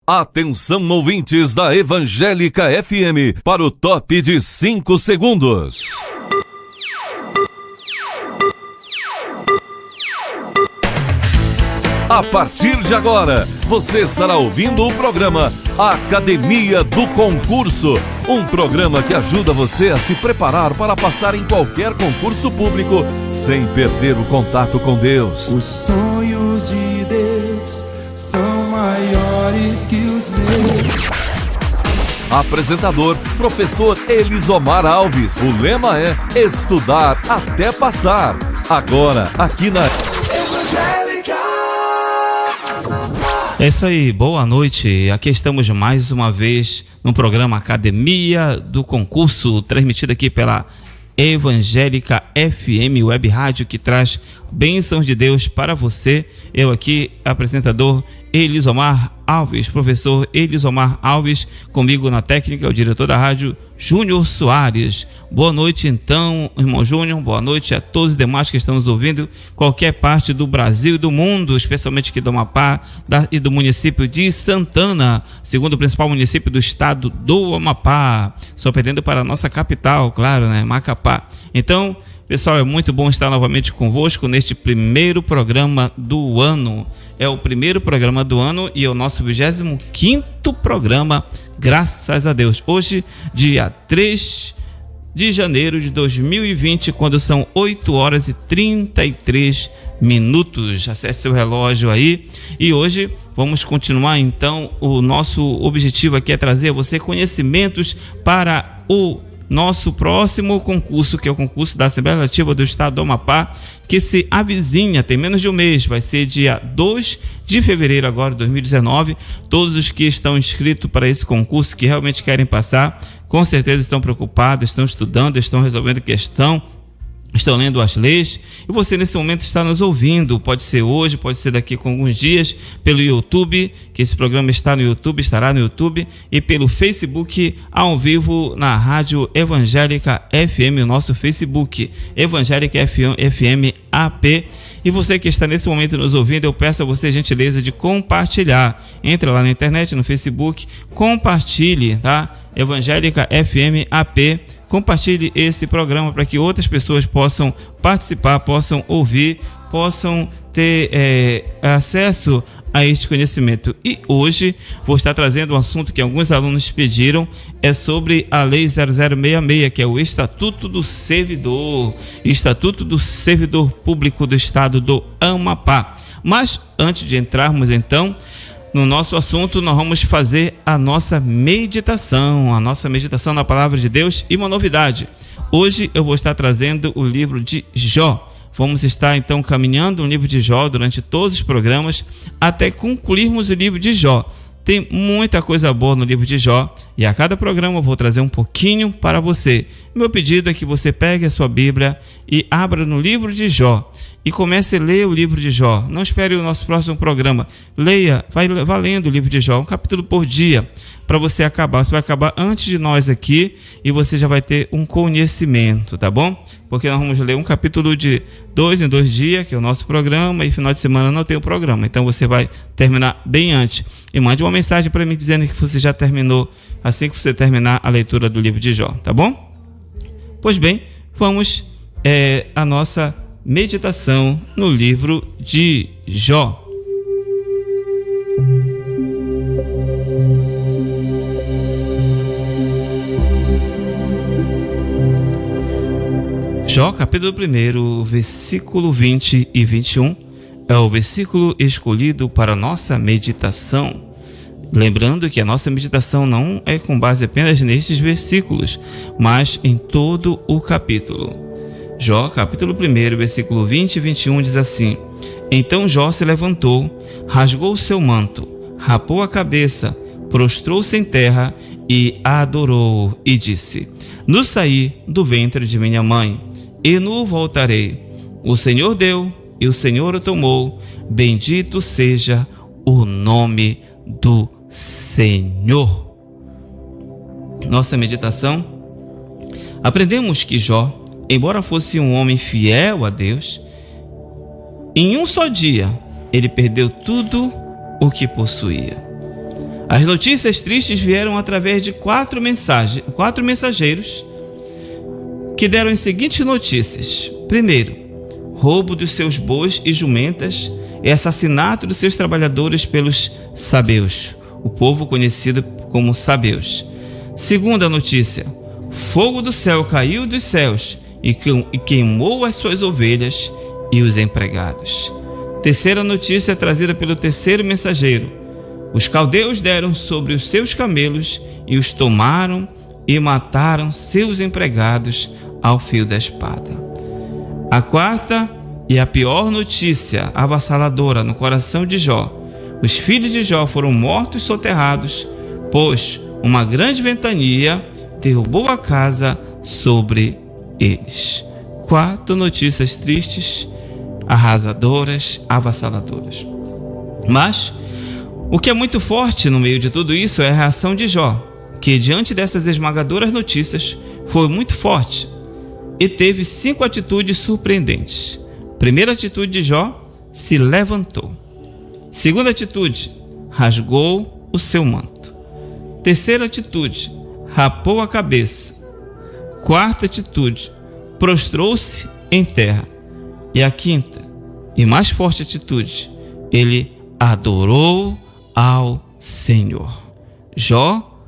Atenção, ouvintes da Evangélica FM, para o top de 5 segundos. A partir de agora, você estará ouvindo o programa Academia do Concurso, um programa que ajuda você a se preparar para passar em qualquer concurso público sem perder o contato com Deus. Os sonhos de Deus são maiores que os meus. Apresentador, professor Elisomar Alves. O lema é estudar até passar. Agora, aqui na Evangélica. É isso aí, boa noite. Aqui estamos mais uma vez no programa Academia do Concurso, transmitido aqui pela Evangélica FM, web rádio que traz bênçãos de Deus para você. Eu aqui, apresentador Elisomar Alves, professor Elisomar Alves, comigo na técnica, o diretor da rádio, Júnior Soares. Boa noite então, irmão Júnior, boa noite a todos os demais que estão nos ouvindo, qualquer parte do Brasil e do mundo, especialmente aqui do Amapá e do município de Santana, segundo o principal município do estado do Amapá, só perdendo para a nossa capital, claro, né, Macapá. Então, pessoal, é muito bom estar novamente convosco neste primeiro programa do ano. É o primeiro programa do ano e é o nosso 25º programa, graças a Deus. Hoje, dia 3 de janeiro de 2020, quando são 8 horas e 33 minutos. Acesse seu relógio aí. E hoje vamos continuar, então. O nosso objetivo aqui é trazer a você conhecimentos para o nosso próximo concurso, que é o concurso da Assembleia Legislativa do Estado do Amapá, que se avizinha, tem menos de um mês, vai ser dia 2 de fevereiro agora de 2019. Todos os que estão inscritos para esse concurso, que realmente querem passar, com certeza estão preocupados, estão estudando, estão resolvendo questão, estão lendo as leis, e você nesse momento está nos ouvindo, pode ser hoje, pode ser daqui com alguns dias, pelo YouTube, que esse programa está no YouTube, estará no YouTube, e pelo Facebook, ao vivo, na Rádio Evangélica FM, o nosso Facebook, Evangélica FM AP. E você que está nesse momento nos ouvindo, eu peço a você a gentileza de compartilhar. Entre lá na internet, no Facebook, compartilhe, tá? Evangélica FM AP. Compartilhe esse programa para que outras pessoas possam participar, possam ouvir, possam ter acesso a este conhecimento. E hoje vou estar trazendo um assunto que alguns alunos pediram, é sobre a Lei 0066, que é o Estatuto do Servidor, Estatuto do Servidor Público do Estado do Amapá. Mas antes de entrarmos então no nosso assunto, nós vamos fazer a nossa meditação na Palavra de Deus. E uma novidade, hoje eu vou estar trazendo o livro de Jó. Vamos estar então caminhando o livro de Jó durante todos os programas, até concluirmos o livro de Jó. Tem muita coisa boa no livro de Jó e a cada programa eu vou trazer um pouquinho para você. Meu pedido é que você pegue a sua Bíblia e abra no livro de Jó e comece a ler o livro de Jó. Não espere o nosso próximo programa. Leia, vá lendo o livro de Jó, um capítulo por dia, para você acabar. Você vai acabar antes de nós aqui e você já vai ter um conhecimento, tá bom? Porque nós vamos ler um capítulo de 2 em 2 dias, que é o nosso programa, e final de semana não tem o programa. Então você vai terminar bem antes. E mande uma mensagem para mim dizendo que você já terminou, assim que você terminar a leitura do livro de Jó, tá bom? Pois bem, vamos à nossa meditação no livro de Jó. Jó, capítulo 1, versículo 20 e 21, é o versículo escolhido para a nossa meditação. Lembrando que a nossa meditação não é com base apenas nestes versículos, mas em todo o capítulo. Jó, capítulo 1, versículo 20 e 21 diz assim: Então Jó se levantou, rasgou o seu manto, rapou a cabeça, prostrou-se em terra e adorou, e disse: No saí do ventre de minha mãe, e no voltarei. O Senhor deu e o Senhor o tomou. Bendito seja o nome do Senhor. Nossa meditação. Aprendemos que Jó, embora fosse um homem fiel a Deus, em um só dia ele perdeu tudo o que possuía. As notícias tristes vieram através de quatro mensageiros que deram as seguintes notícias. Primeiro, roubo dos seus bois e jumentas e assassinato dos seus trabalhadores pelos sabeus, o povo conhecido como sabeus. Segunda notícia, fogo do céu caiu dos céus e queimou as suas ovelhas e os empregados. Terceira notícia trazida pelo terceiro mensageiro, os caldeus deram sobre os seus camelos e os tomaram e mataram seus empregados ao fio da espada. A quarta e a pior notícia avassaladora no coração de Jó, os filhos de Jó foram mortos soterrados, pois uma grande ventania derrubou a casa sobre eles. Quatro notícias tristes, arrasadoras, avassaladoras. Mas o que é muito forte no meio de tudo isso é a reação de Jó, que diante dessas esmagadoras notícias foi muito forte e teve 5 atitudes surpreendentes. Primeira atitude de Jó, se levantou. Segunda atitude, rasgou o seu manto. Terceira atitude, rapou a cabeça. Quarta atitude, prostrou-se em terra. E a quinta e mais forte atitude, ele adorou ao Senhor. Jó,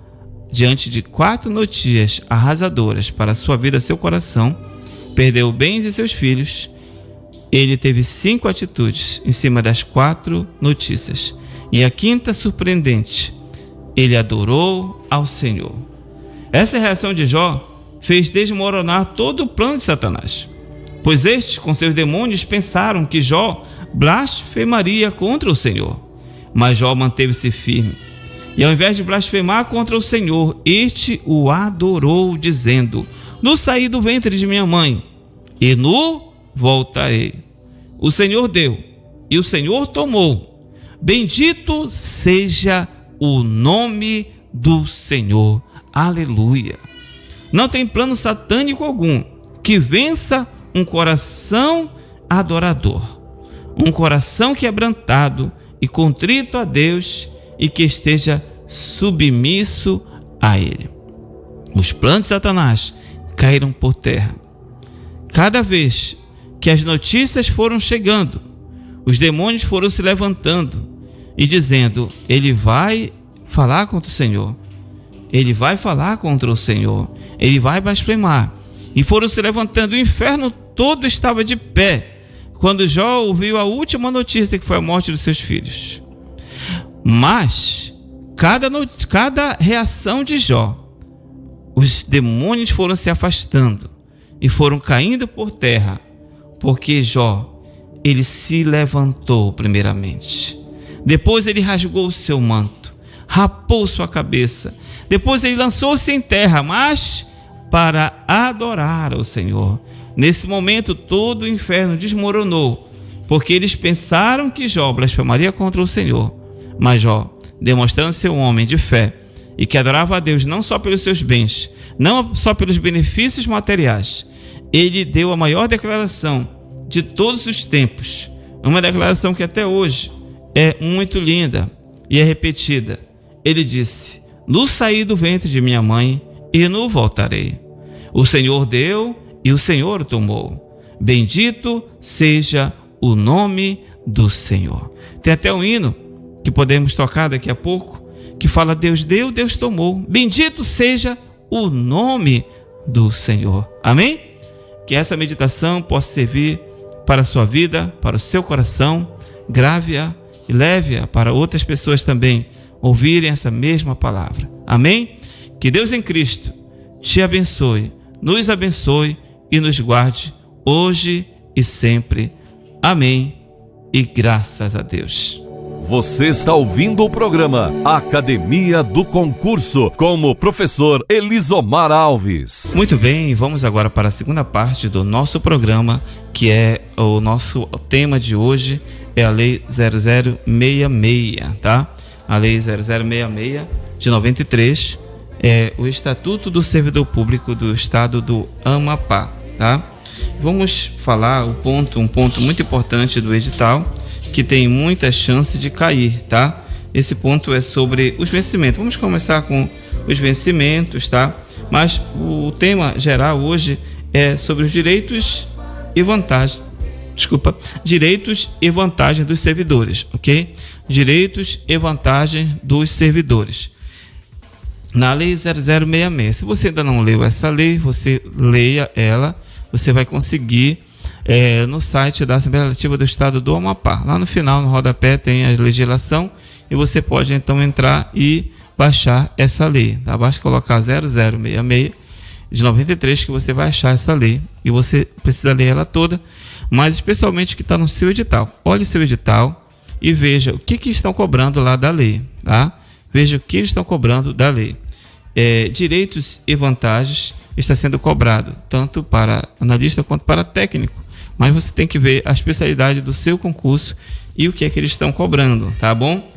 diante de 4 notícias arrasadoras para a sua vida e seu coração, perdeu bens e seus filhos. Ele teve 5 atitudes em cima das 4 notícias. E a quinta surpreendente, ele adorou ao Senhor. Essa reação de Jó fez desmoronar todo o plano de Satanás, pois estes, com seus demônios, pensaram que Jó blasfemaria contra o Senhor. Mas Jó manteve-se firme. E ao invés de blasfemar contra o Senhor, este o adorou, dizendo: no saí do ventre de minha mãe, e no voltarei. O Senhor deu, e o Senhor tomou. Bendito seja o nome do Senhor. Aleluia. Não tem plano satânico algum que vença um coração adorador, um coração quebrantado e contrito a Deus e que esteja submisso a Ele. Os planos de Satanás caíram por terra. Cada vez que as notícias foram chegando, os demônios foram se levantando e dizendo: ele vai falar contra o Senhor, ele vai falar contra o Senhor, ele vai blasfemar. E foram se levantando, o inferno todo estava de pé quando Jó ouviu a última notícia, que foi a morte dos seus filhos. Mas cada reação de Jó, os demônios foram se afastando e foram caindo por terra, porque Jó, ele se levantou primeiramente. Depois ele rasgou o seu manto, rapou sua cabeça. Depois ele lançou-se em terra, mas para adorar ao Senhor. Nesse momento todo o inferno desmoronou, porque eles pensaram que Jó blasfemaria contra o Senhor. Mas Jó, demonstrando ser um homem de fé e que adorava a Deus não só pelos seus bens, não só pelos benefícios materiais, ele deu a maior declaração de todos os tempos, uma declaração que até hoje é muito linda e é repetida. Ele disse: no saí do ventre de minha mãe e no voltarei. O Senhor deu e o Senhor tomou. Bendito seja o nome do Senhor. Tem até um hino que podemos tocar daqui a pouco, que fala: Deus deu, Deus tomou. Bendito seja o nome do Senhor. Amém? Que essa meditação possa servir para a sua vida, para o seu coração. Grave-a e leve-a para outras pessoas também ouvirem essa mesma palavra. Amém? Que Deus em Cristo te abençoe, nos abençoe e nos guarde hoje e sempre. Amém. E graças a Deus. Você está ouvindo o programa Academia do Concurso com o professor Elisomar Alves. Muito bem, vamos agora para a segunda parte do nosso programa, que é o nosso tema de hoje, é a Lei 0066, tá? A Lei 0066 de 93 é o Estatuto do Servidor Público do Estado do Amapá, tá? Vamos falar um ponto muito importante do edital, que tem muita chance de cair, tá? Esse ponto é sobre os vencimentos. Vamos começar com os vencimentos, tá? Mas o tema geral hoje é sobre os direitos e vantagens. Direitos e vantagens dos servidores, ok? Direitos e vantagens dos servidores. Na Lei 0066. Se você ainda não leu essa lei, você leia ela. Você vai conseguir no site da Assembleia Legislativa do Estado do Amapá. Lá no final, no rodapé, tem a legislação e você pode então entrar e baixar essa lei. Tá? Basta colocar 0066 de 93 que você vai achar essa lei e você precisa ler ela toda, mas especialmente o que está no seu edital. Olhe seu edital e veja o que estão cobrando lá da lei. Tá? Veja o que eles estão cobrando da lei. Direitos e vantagens está sendo cobrado tanto para analista quanto para técnico, mas você tem que ver a especialidade do seu concurso e o que é que eles estão cobrando, tá bom?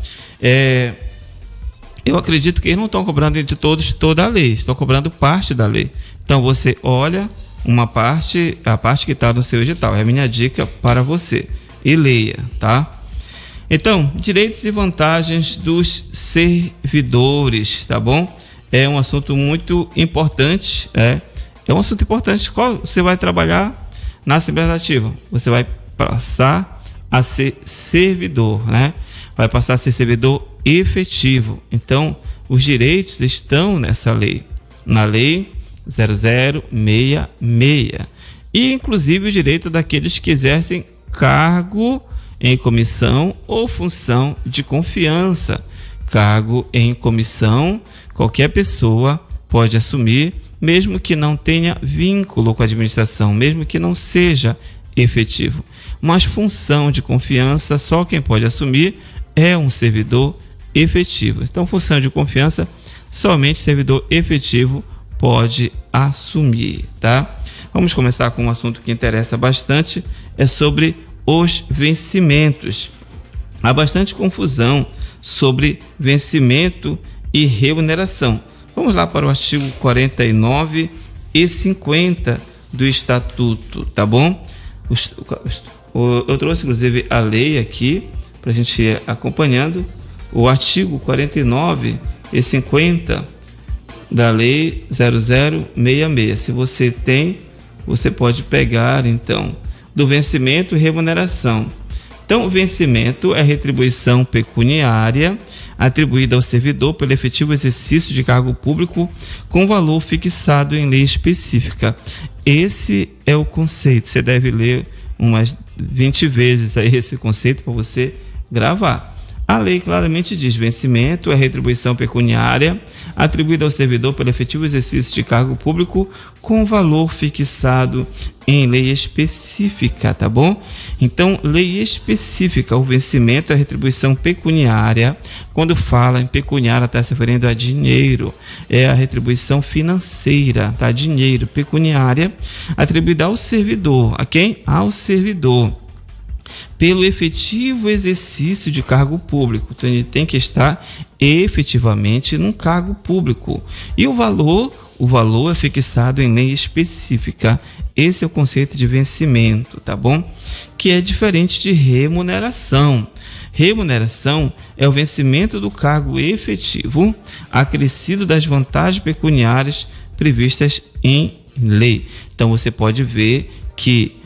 Eu acredito que eles não estão cobrando de toda a lei, estão cobrando parte da lei. Então você olha uma parte, a parte que está no seu edital, é a minha dica para você, e leia, tá? Então, direitos e vantagens dos servidores, tá bom? É um assunto muito importante, é um assunto importante. Qual você vai trabalhar na Assembleia Legislativa? Você vai passar a ser servidor, né? Vai passar a ser servidor efetivo. Então, os direitos estão nessa lei, na Lei 0066. E, inclusive, o direito daqueles que exercem cargo em comissão ou função de confiança. Cargo em comissão, qualquer pessoa pode assumir, mesmo que não tenha vínculo com a administração, mesmo que não seja efetivo. Mas função de confiança, só quem pode assumir é um servidor efetivo. Então, função de confiança, somente servidor efetivo pode assumir, tá? Vamos começar com um assunto que interessa bastante, é sobre os vencimentos. Há bastante confusão sobre vencimento e remuneração. Vamos lá para o artigo 49 e 50 do Estatuto, tá bom? Eu trouxe, inclusive, a lei aqui para a gente ir acompanhando. O artigo 49 e 50 da Lei 0066. Se você tem, você pode pegar, então, do vencimento e remuneração. Então, o vencimento é retribuição pecuniária atribuída ao servidor pelo efetivo exercício de cargo público com valor fixado em lei específica. Esse é o conceito. Você deve ler umas 20 vezes aí esse conceito para você gravar. A lei claramente diz: vencimento é retribuição pecuniária atribuída ao servidor pelo efetivo exercício de cargo público com valor fixado em lei específica, tá bom? Então, lei específica, o vencimento é retribuição pecuniária. Quando fala em pecuniária, está se referindo a dinheiro, é a retribuição financeira, tá? Dinheiro, pecuniária, atribuída ao servidor. A quem? Ao servidor, pelo efetivo exercício de cargo público. Então, ele tem que estar efetivamente num cargo público. E o valor é fixado em lei específica. Esse é o conceito de vencimento, tá bom? Que é diferente de remuneração. Remuneração é o vencimento do cargo efetivo acrescido das vantagens pecuniárias previstas em lei. Então, você pode ver que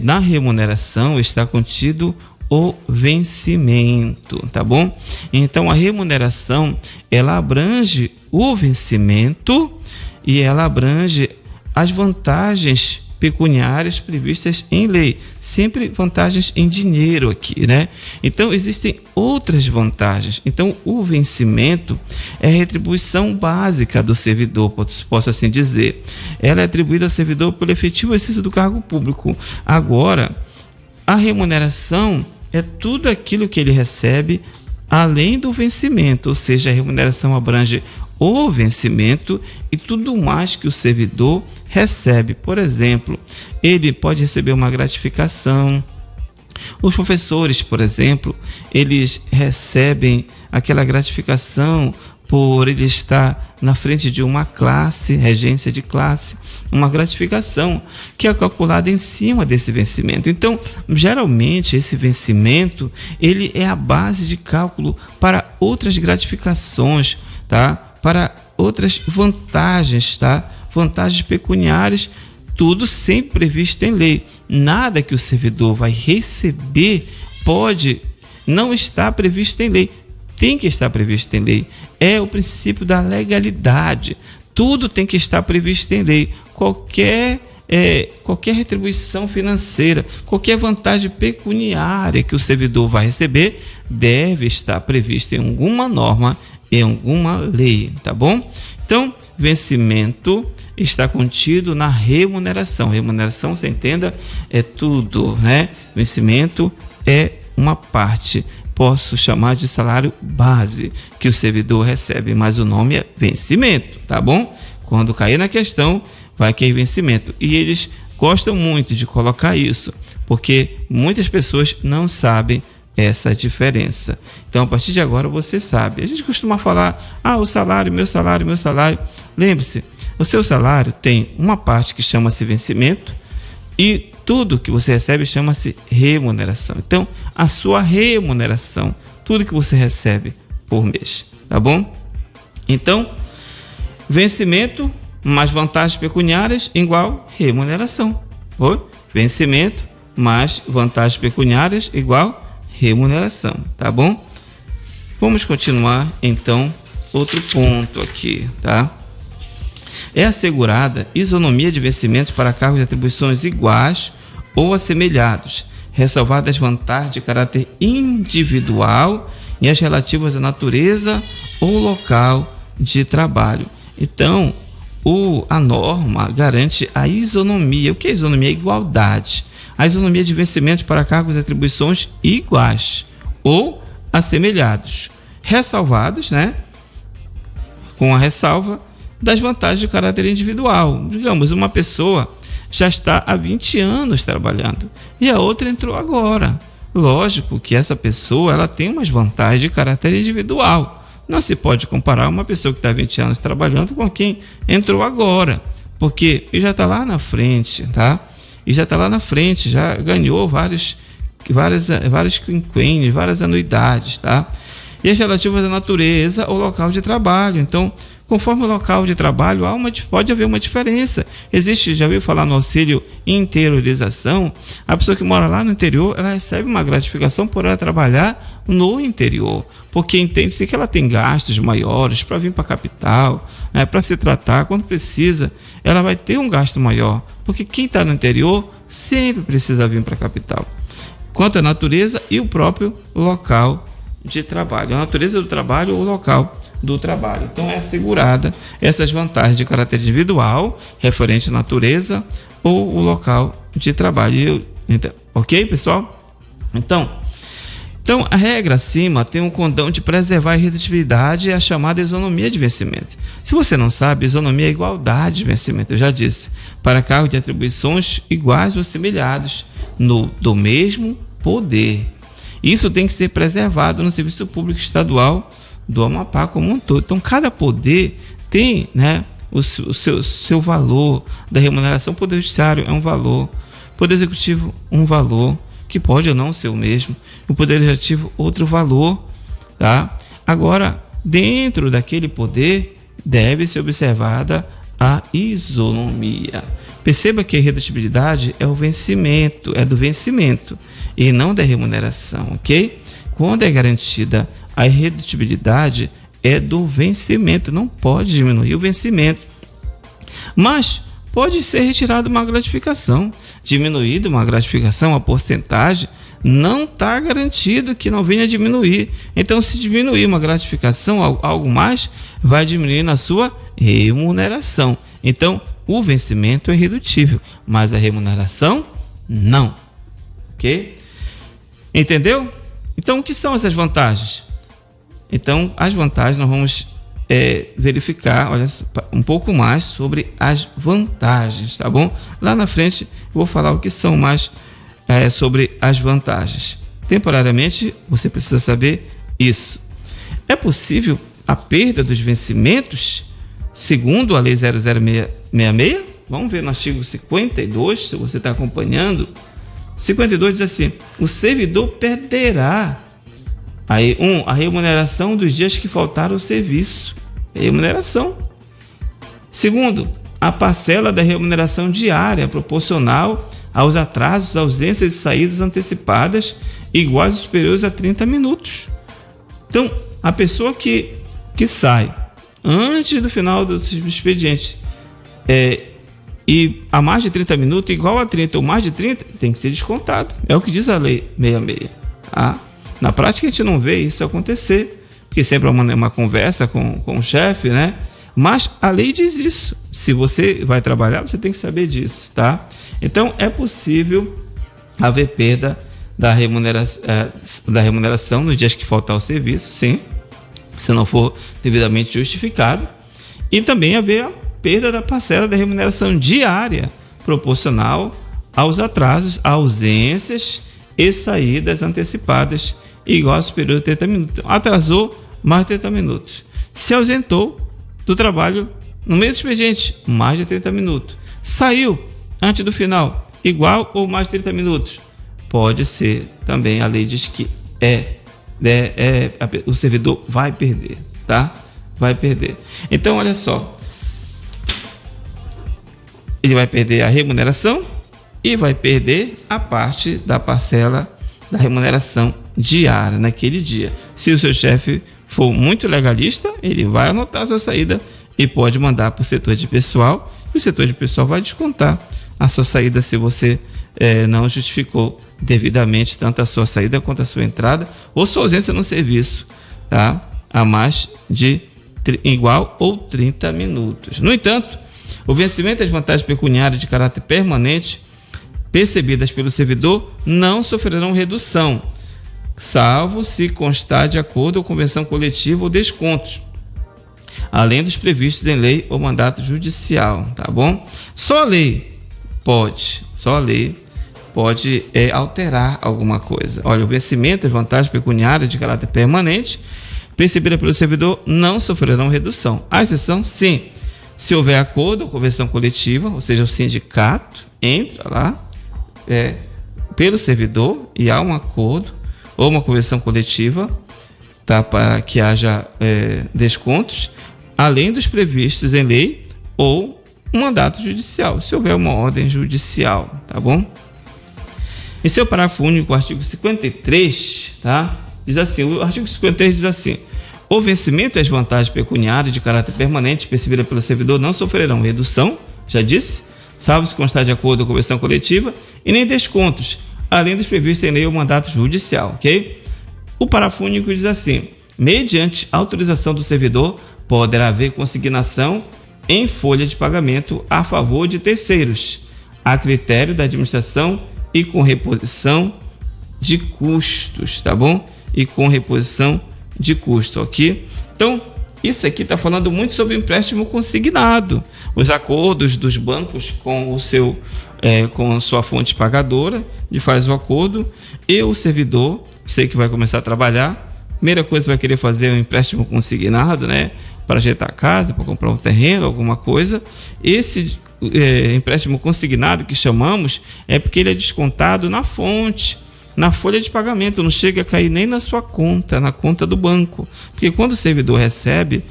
na remuneração está contido o vencimento, tá bom? Então, a remuneração, ela abrange o vencimento e ela abrange as vantagens pecuniárias previstas em lei, sempre vantagens em dinheiro aqui, né? Então, existem outras vantagens. Então, o vencimento é a retribuição básica do servidor, posso assim dizer. Ela é atribuída ao servidor pelo efetivo exercício do cargo público. Agora, a remuneração é tudo aquilo que ele recebe além do vencimento, ou seja, a remuneração abrange o vencimento e tudo mais que o servidor recebe. Por exemplo, ele pode receber uma gratificação. Os professores, por exemplo, eles recebem aquela gratificação por ele estar na frente de uma classe, regência de classe, uma gratificação que é calculada em cima desse vencimento. Então, geralmente, esse vencimento, ele é a base de cálculo para outras gratificações, tá? Para outras vantagens, tá? Vantagens pecuniárias, tudo sempre previsto em lei. Nada que o servidor vai receber pode não estar previsto em lei. Tem que estar previsto em lei. É o princípio da legalidade. Tudo tem que estar previsto em lei. Qualquer retribuição financeira, qualquer vantagem pecuniária que o servidor vai receber, deve estar prevista em alguma norma, em alguma lei, tá bom? Então, vencimento está contido na remuneração. Remuneração, você entenda, é tudo, né? Vencimento é uma parte. Posso chamar de salário base que o servidor recebe, mas o nome é vencimento, tá bom? Quando cair na questão, vai cair vencimento. E eles gostam muito de colocar isso, porque muitas pessoas não sabem essa diferença. Então, a partir de agora, você sabe. A gente costuma falar, o salário, meu salário, meu salário. Lembre-se, o seu salário tem uma parte que chama-se vencimento e tudo que você recebe chama-se remuneração. Então, a sua remuneração, tudo que você recebe por mês, tá bom? Então, vencimento mais vantagens pecuniárias igual remuneração. Foi? Vencimento mais vantagens pecuniárias igual remuneração, tá bom? Vamos continuar, então, outro ponto aqui, tá? É assegurada isonomia de vencimentos para cargos de atribuições iguais ou assemelhados, ressalvadas as vantagens de caráter individual e as relativas à natureza ou local de trabalho. Então, a norma garante a isonomia. O que é isonomia? Igualdade. A isonomia de vencimentos para cargos de atribuições iguais ou assemelhados, ressalvados, né? Com a ressalva das vantagens de caráter individual. Digamos, uma pessoa já está há 20 anos trabalhando e a outra entrou agora. Lógico que essa pessoa ela tem umas vantagens de caráter individual. Não se pode comparar uma pessoa que está há 20 anos trabalhando com quem entrou agora, porque ele já está lá na frente, tá? E já está lá na frente, já ganhou vários quinquênios, várias anuidades, tá? E as relativas à natureza ou local de trabalho. Então, conforme o local de trabalho, pode haver uma diferença. Existe, já ouviu falar no auxílio interiorização? A pessoa que mora lá no interior, ela recebe uma gratificação por ela trabalhar no interior, porque entende-se que ela tem gastos maiores para vir para a capital, né, para se tratar, quando precisa, ela vai ter um gasto maior, porque quem está no interior sempre precisa vir para a capital. Quanto à natureza e o próprio local de trabalho, a natureza do trabalho ou o local do trabalho. Então, é assegurada essas vantagens de caráter individual, referente à natureza ou o local de trabalho. Ok, pessoal? Então, a regra acima tem um condão de preservar a irredutibilidade e a chamada isonomia de vencimento. Se você não sabe, isonomia é igualdade de vencimento, eu já disse, para cargos de atribuições iguais ou semelhados do mesmo poder. Isso tem que ser preservado no serviço público estadual do Amapá como um todo. Então, cada poder tem, né, o seu valor da remuneração. O Poder Judiciário é um valor, o Poder Executivo um valor, que pode ou não ser o mesmo, o Poder Legislativo outro valor, tá? Agora, dentro daquele poder, deve ser observada a isonomia. Perceba que a irredutibilidade é o vencimento, é do vencimento e não da remuneração, ok? Quando é garantida a irredutibilidade, é do vencimento, não pode diminuir o vencimento. Mas pode ser retirada uma gratificação, diminuída uma gratificação, a porcentagem, não está garantido que não venha a diminuir. Então, se diminuir uma gratificação, algo mais, vai diminuir na sua remuneração. Então, o vencimento é irredutível, mas a remuneração, não. Ok? Entendeu? Então, o que são essas vantagens? Então, as vantagens nós vamos verificar, olha, um pouco mais sobre as vantagens, tá bom? Lá na frente eu vou falar o que são mais sobre as vantagens. Temporariamente, você precisa saber isso. É possível a perda dos vencimentos, segundo a Lei 00666, vamos ver no artigo 52, se você está acompanhando. 52 diz assim: o servidor perderá a remuneração dos dias que faltaram ao serviço. Remuneração. Segundo, a parcela da remuneração diária proporcional aos atrasos, ausências e saídas antecipadas iguais ou superiores a 30 minutos. Então, a pessoa que sai antes do final do expediente e a mais de 30 minutos, igual a 30 ou mais de 30, tem que ser descontado. É o que diz a Lei 66. Na prática, a gente não vê isso acontecer, porque sempre é uma conversa com o chefe, né? Mas a lei diz isso. Se você vai trabalhar, você tem que saber disso, tá? Então, é possível haver perda da remuneração nos dias que faltar ao serviço, sim, se não for devidamente justificado. E também haver a perda da parcela da remuneração diária proporcional aos atrasos, ausências e saídas antecipadas igual ou superior a 30 minutos. Atrasou mais de 30 minutos. Se ausentou do trabalho no meio do expediente, mais de 30 minutos. Saiu antes do final, igual ou mais de 30 minutos. Pode ser também, a lei diz que o servidor vai perder, tá? Vai perder. Então, olha só. Ele vai perder a remuneração e vai perder a parte da parcela da remuneração diária naquele dia. Se o seu chefe for muito legalista, ele vai anotar a sua saída e pode mandar para o setor de pessoal, e o setor de pessoal vai descontar a sua saída se você não justificou devidamente tanto a sua saída quanto a sua entrada ou sua ausência no serviço, tá? A mais de igual ou 30 minutos. No entanto, o vencimento das vantagens pecuniárias de caráter permanente percebidas pelo servidor não sofrerão redução, salvo se constar de acordo com convenção coletiva ou descontos, além dos previstos em lei ou mandato judicial, tá bom? Só a lei pode alterar alguma coisa. Olha, o vencimento das vantagens pecuniárias de caráter permanente percebida pelo servidor não sofrerão redução. A exceção, sim, se houver acordo ou convenção coletiva, ou seja, o sindicato entra lá pelo servidor e há um acordo ou uma convenção coletiva, tá, para que haja descontos, além dos previstos em lei ou um mandato judicial, se houver uma ordem judicial, tá bom? Em seu parágrafo único, o artigo 53, tá? Diz assim, o artigo 53 diz assim: o vencimento e as vantagens pecuniárias de caráter permanente percebidas pelo servidor não sofrerão redução, já disse, salvo se constar de acordo com a convenção coletiva, e nem descontos, além dos previstos em lei ou mandato judicial, ok? O parágrafo único diz assim: mediante autorização do servidor, poderá haver consignação em folha de pagamento a favor de terceiros, a critério da administração e com reposição de custos, tá bom? E com reposição de custo, ok? Então, isso aqui está falando muito sobre o empréstimo consignado, os acordos dos bancos com com sua fonte pagadora, de faz o acordo, e o servidor, sei que vai começar a trabalhar, primeira coisa que vai querer fazer é um empréstimo consignado, né? Para ajeitar a casa, para comprar um terreno, alguma coisa. Esse empréstimo consignado que chamamos é porque ele é descontado na fonte, na folha de pagamento, não chega a cair nem na sua conta, na conta do banco. Porque quando o servidor recebe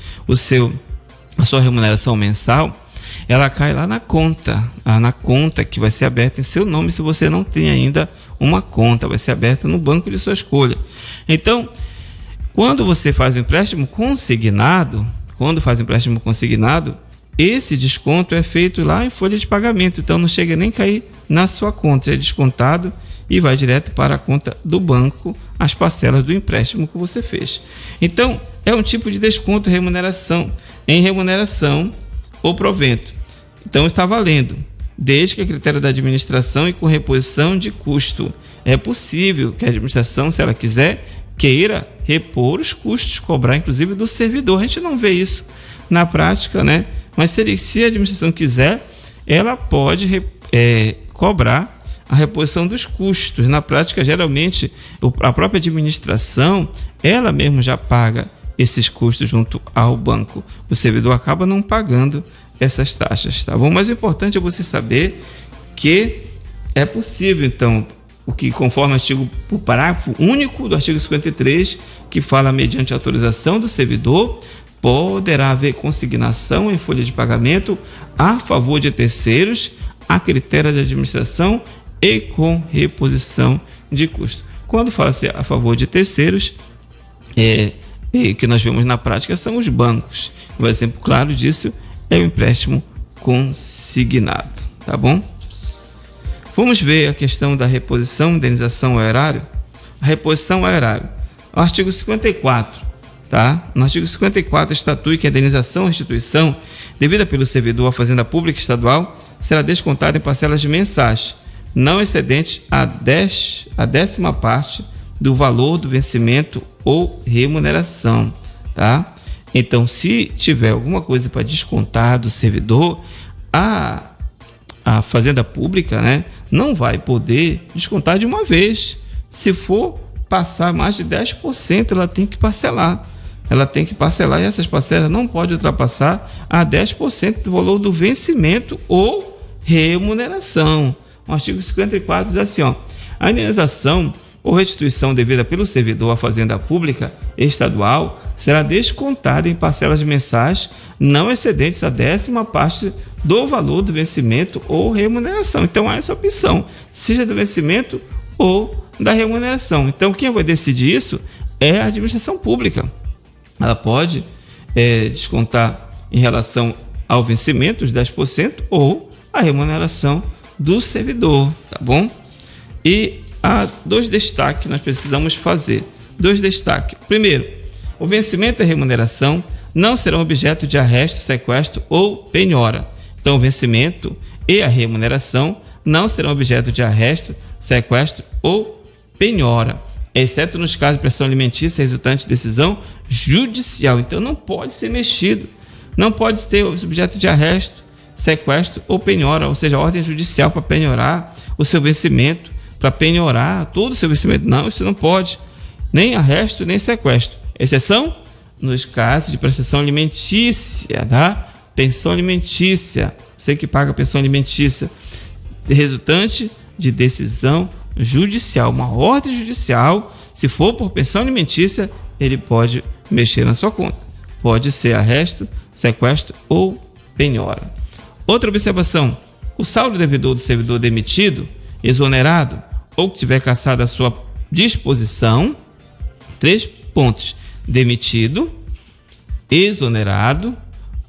a sua remuneração mensal, ela cai lá na conta que vai ser aberta em seu nome se você não tem ainda uma conta, vai ser aberta no banco de sua escolha. Então, quando você faz um empréstimo consignado, esse desconto é feito lá em folha de pagamento, então não chega nem a cair na sua conta, é descontado e vai direto para a conta do banco as parcelas do empréstimo que você fez. Então, é um tipo de desconto em remuneração ou provento. Então, está valendo, desde que a critério da administração e com reposição de custo. É possível que a administração, se ela quiser, queira repor os custos, cobrar inclusive do servidor. A gente não vê isso na prática, né? Mas se a administração quiser, ela pode cobrar a reposição dos custos. Na prática, geralmente, a própria administração, ela mesma já paga esses custos junto ao banco. O servidor acaba não pagando essas taxas, tá bom? Mas o importante é você saber que é possível, então, o que conforme o parágrafo único do artigo 53, que fala mediante autorização do servidor, poderá haver consignação em folha de pagamento a favor de terceiros, a critério da administração e com reposição de custo. Quando fala-se a favor de terceiros, que nós vemos na prática são os bancos. Um exemplo claro disso é o empréstimo consignado, tá bom? Vamos ver a questão da reposição, indenização ao erário. A reposição ao erário, o artigo 54, tá? No artigo 54 estatui que a indenização ou restituição devida pelo servidor à Fazenda Pública Estadual será descontada em parcelas mensais, não excedentes a 10ª parte do valor do vencimento ou remuneração, tá? Então, se tiver alguma coisa para descontar do servidor, a Fazenda Pública, né, não vai poder descontar de uma vez. Se for passar mais de 10%, ela tem que parcelar. E essas parcelas não podem ultrapassar a 10% do valor do vencimento ou remuneração. O artigo 54 diz assim, ó, a indenização ou restituição devida pelo servidor à Fazenda Pública Estadual será descontada em parcelas mensais não excedentes a 10ª parte do valor do vencimento ou remuneração. Então há essa opção, seja do vencimento ou da remuneração. Então quem vai decidir isso é a administração pública. Ela pode descontar em relação ao vencimento os 10% ou a remuneração do servidor, tá bom? E há 2 destaques que nós precisamos fazer. 2 destaques. Primeiro, o vencimento e a remuneração não serão objeto de arresto, sequestro ou penhora. Então, o vencimento e a remuneração não serão objeto de arresto, sequestro ou penhora, exceto nos casos de pressão alimentícia resultante de decisão judicial. Então, não pode ser mexido, não pode ter objeto de arresto, sequestro ou penhora, ou seja, ordem judicial para penhorar o seu vencimento, para penhorar todo o seu vencimento. Não, isso não pode, nem arresto, nem sequestro. Exceção nos casos de prestação alimentícia, tá? Pensão alimentícia, você que paga pensão alimentícia, resultante de decisão judicial, uma ordem judicial, se for por pensão alimentícia, ele pode mexer na sua conta. Pode ser arresto, sequestro ou penhora. Outra observação, o saldo devedor do servidor demitido, exonerado ou que tiver cassado a sua disposição, 3 pontos, demitido, exonerado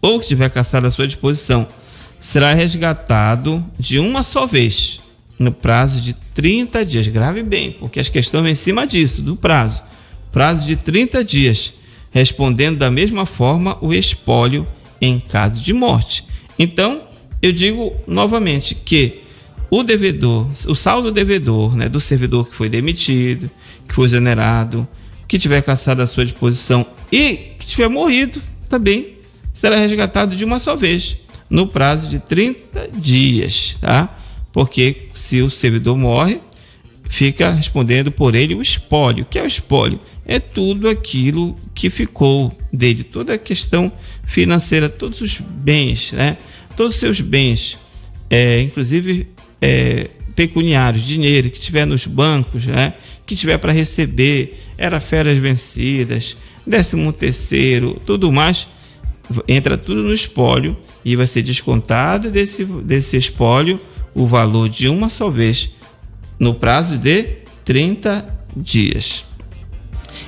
ou que tiver cassado a sua disposição, será resgatado de uma só vez, no prazo de 30 dias. Grave bem, porque as questões vêm em cima disso, do prazo. Prazo de 30 dias, respondendo da mesma forma o espólio em caso de morte. Então, eu digo novamente que o devedor, o saldo devedor, né, do servidor que foi demitido, que foi exonerado, que tiver cassado a sua disposição e que tiver morrido, também será resgatado de uma só vez, no prazo de 30 dias, tá? Porque se o servidor morre, fica respondendo por ele o espólio. O que é o espólio? É tudo aquilo que ficou dele, toda a questão financeira, todos os bens, né? Todos os seus bens, inclusive pecuniários, dinheiro que tiver nos bancos, né? Que tiver para receber, era férias vencidas, 13º, tudo mais, entra tudo no espólio e vai ser descontado desse espólio o valor de uma só vez, no prazo de 30 dias.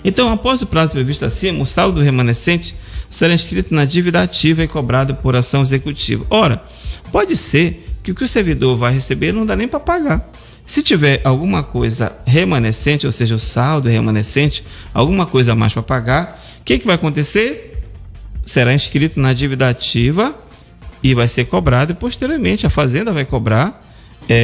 Então, após o prazo previsto acima, o saldo remanescente será inscrito na dívida ativa e cobrado por ação executiva. Ora, pode ser que o que o servidor vai receber não dá nem para pagar. Se tiver alguma coisa remanescente, ou seja, o saldo remanescente, alguma coisa a mais para pagar, o que vai acontecer? Será inscrito na dívida ativa e vai ser cobrado, e posteriormente a Fazenda vai cobrar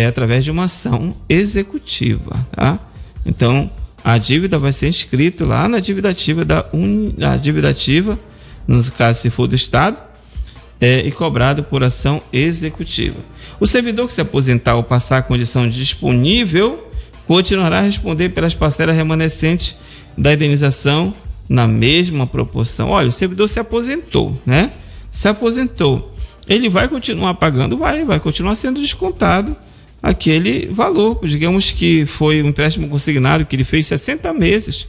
através de uma ação executiva, tá? Então, a dívida vai ser inscrita lá na dívida ativa a dívida ativa, no caso se for do Estado, e cobrado por ação executiva. O servidor que se aposentar ou passar a condição de disponível continuará a responder pelas parcelas remanescentes da indenização na mesma proporção. Olha, o servidor se aposentou, né? Se aposentou. Ele vai continuar pagando? Vai continuar sendo descontado aquele valor. Digamos que foi um empréstimo consignado que ele fez 60 meses,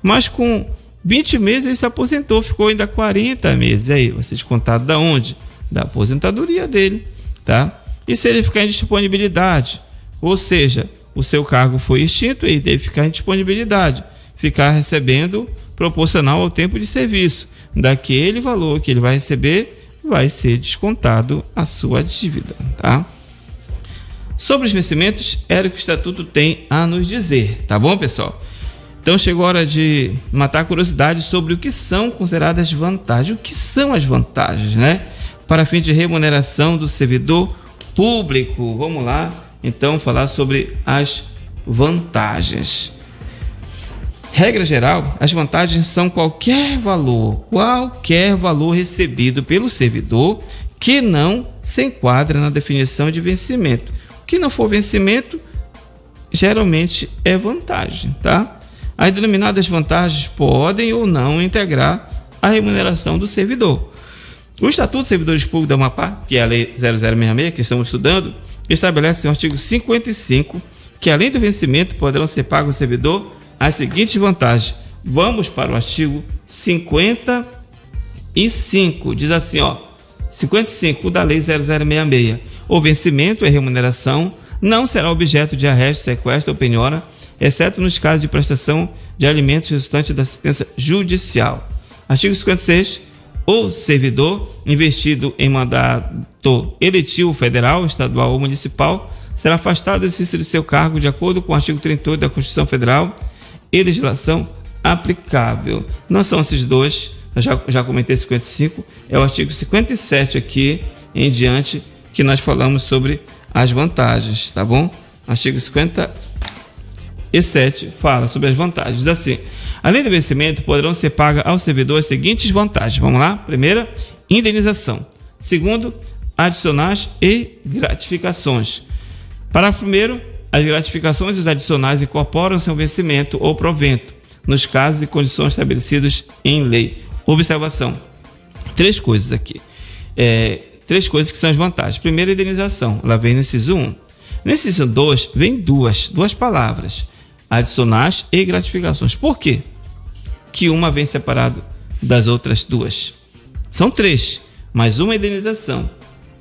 mas com 20 meses ele se aposentou, ficou ainda 40 meses. Aí, vai ser descontado da onde? Da aposentadoria dele, tá? E se ele ficar em disponibilidade, ou seja, o seu cargo foi extinto, ele deve ficar em disponibilidade, ficar recebendo proporcional ao tempo de serviço. Daquele valor que ele vai receber, vai ser descontado a sua dívida, tá? Sobre os vencimentos, era o que o Estatuto tem a nos dizer, tá bom, pessoal? Então chegou a hora de matar a curiosidade sobre o que são consideradas vantagens. O que são as vantagens, né? Para fim de remuneração do servidor público. Vamos lá, então, falar sobre as vantagens. Regra geral, as vantagens são qualquer valor recebido pelo servidor que não se enquadra na definição de vencimento. O que não for vencimento, geralmente é vantagem, tá? As denominadas vantagens podem ou não integrar a remuneração do servidor. O Estatuto dos Servidores Públicos do Amapá, que é a Lei 0066, que estamos estudando, estabelece no artigo 55 que, além do vencimento, poderão ser pagos ao servidor as seguintes vantagens. Vamos para o artigo 55. Diz assim, 55 da Lei 0066. O vencimento e remuneração não será objeto de arresto, sequestro ou penhora, exceto nos casos de prestação de alimentos resultantes da sentença judicial. Artigo 56. O servidor investido em mandato eletivo federal, estadual ou municipal será afastado do exercício de seu cargo de acordo com o artigo 38 da Constituição Federal e legislação aplicável. Não são esses dois, eu já comentei 55, é o artigo 57 aqui em diante que nós falamos sobre as vantagens, tá bom? Artigo 57 fala sobre as vantagens. Diz assim: além do vencimento, poderão ser pagas ao servidor as seguintes vantagens. Vamos lá? Primeira, indenização. Segundo, adicionais e gratificações. Parágrafo primeiro, as gratificações e os adicionais incorporam-se ao vencimento ou provento, nos casos e condições estabelecidos em lei. Observação: três coisas aqui. Três coisas que são as vantagens. Primeiro, a indenização. Ela vem no inciso 1. No inciso 2, vem duas palavras: adicionais e gratificações. Por quê que uma vem separado das outras duas? São três, mas uma é indenização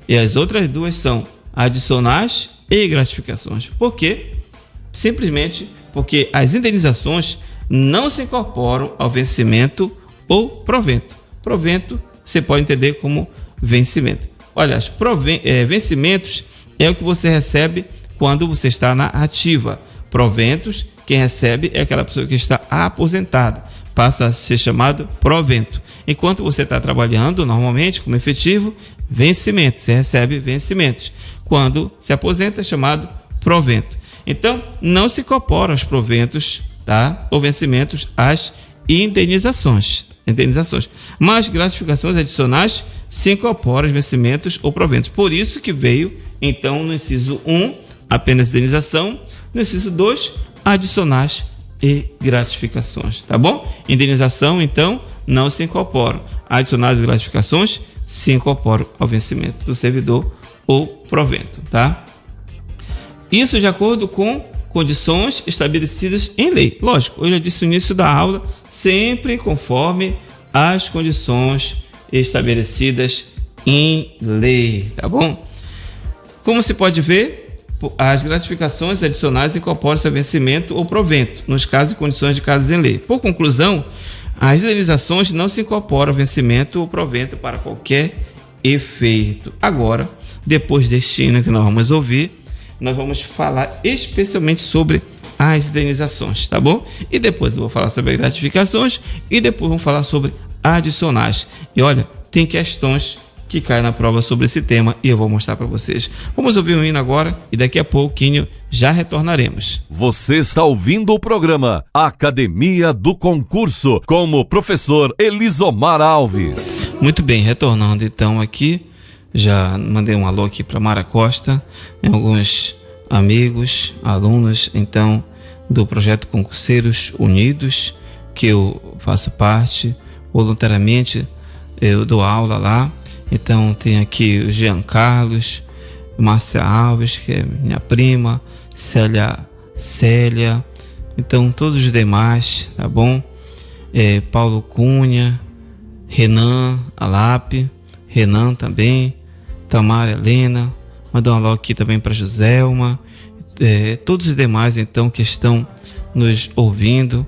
e as outras duas são adicionais e gratificações. Por quê? Simplesmente porque as indenizações não se incorporam ao vencimento ou provento. Provento você pode entender como vencimento. Olha, vencimentos é o que você recebe quando você está na ativa. Proventos, quem recebe é aquela pessoa que está aposentada, passa a ser chamado provento. Enquanto você está trabalhando normalmente como efetivo, vencimento, você recebe vencimentos. Quando se aposenta é chamado provento. Então, não se incorporam aos proventos, tá? Ou vencimentos às indenizações. Mas gratificações adicionais se incorporam aos vencimentos ou proventos. Por isso que veio, então, no inciso 1, apenas indenização, no inciso 2, adicionais e gratificações, tá bom? Indenização, então, não se incorporam. Adicionais e gratificações se incorporam ao vencimento do servidor ou provento, tá? Isso de acordo com condições estabelecidas em lei. Lógico, eu já disse no início da aula, sempre conforme as condições estabelecidas em lei, tá bom? Como se pode ver, as gratificações adicionais incorporam-se a vencimento ou provento, nos casos e condições de casos em lei. Por conclusão, as indenizações não se incorporam ao vencimento ou provento para qualquer efeito. Agora, depois deste hino que nós vamos ouvir, nós vamos falar especialmente sobre as indenizações, tá bom? E depois eu vou falar sobre as gratificações e depois vamos falar sobre adicionais. E olha, tem questões que caem na prova sobre esse tema e eu vou mostrar para vocês. Vamos ouvir um hino agora e daqui a pouquinho já retornaremos. Você está ouvindo o programa Academia do Concurso com o professor Elisomar Alves. Muito bem, retornando então aqui, já mandei um alô aqui para Mara Costa, alguns amigos, alunos então do projeto Concurseiros Unidos, que eu faço parte voluntariamente, eu dou aula lá. Então tem aqui o Jean Carlos, Márcia Alves, que é minha prima, Célia, então todos os demais, tá bom? Paulo Cunha, Renan Alap, Renan também, Tamara Helena, mandar um alô aqui também para Joselma, todos os demais então que estão nos ouvindo.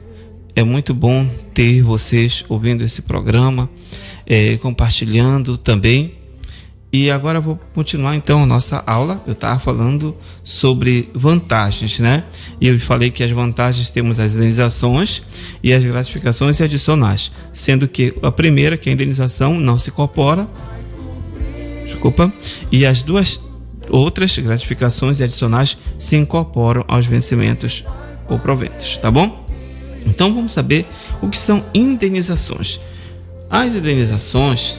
É muito bom ter vocês ouvindo esse programa, compartilhando também. E agora eu vou continuar então a nossa aula. Eu estava falando sobre vantagens, né? E eu falei que as vantagens temos as indenizações e as gratificações adicionais, sendo que a primeira, que é a indenização, não se incorpora, e as duas outras gratificações adicionais se incorporam aos vencimentos ou proventos, tá bom? Então vamos saber o que são indenizações. As indenizações,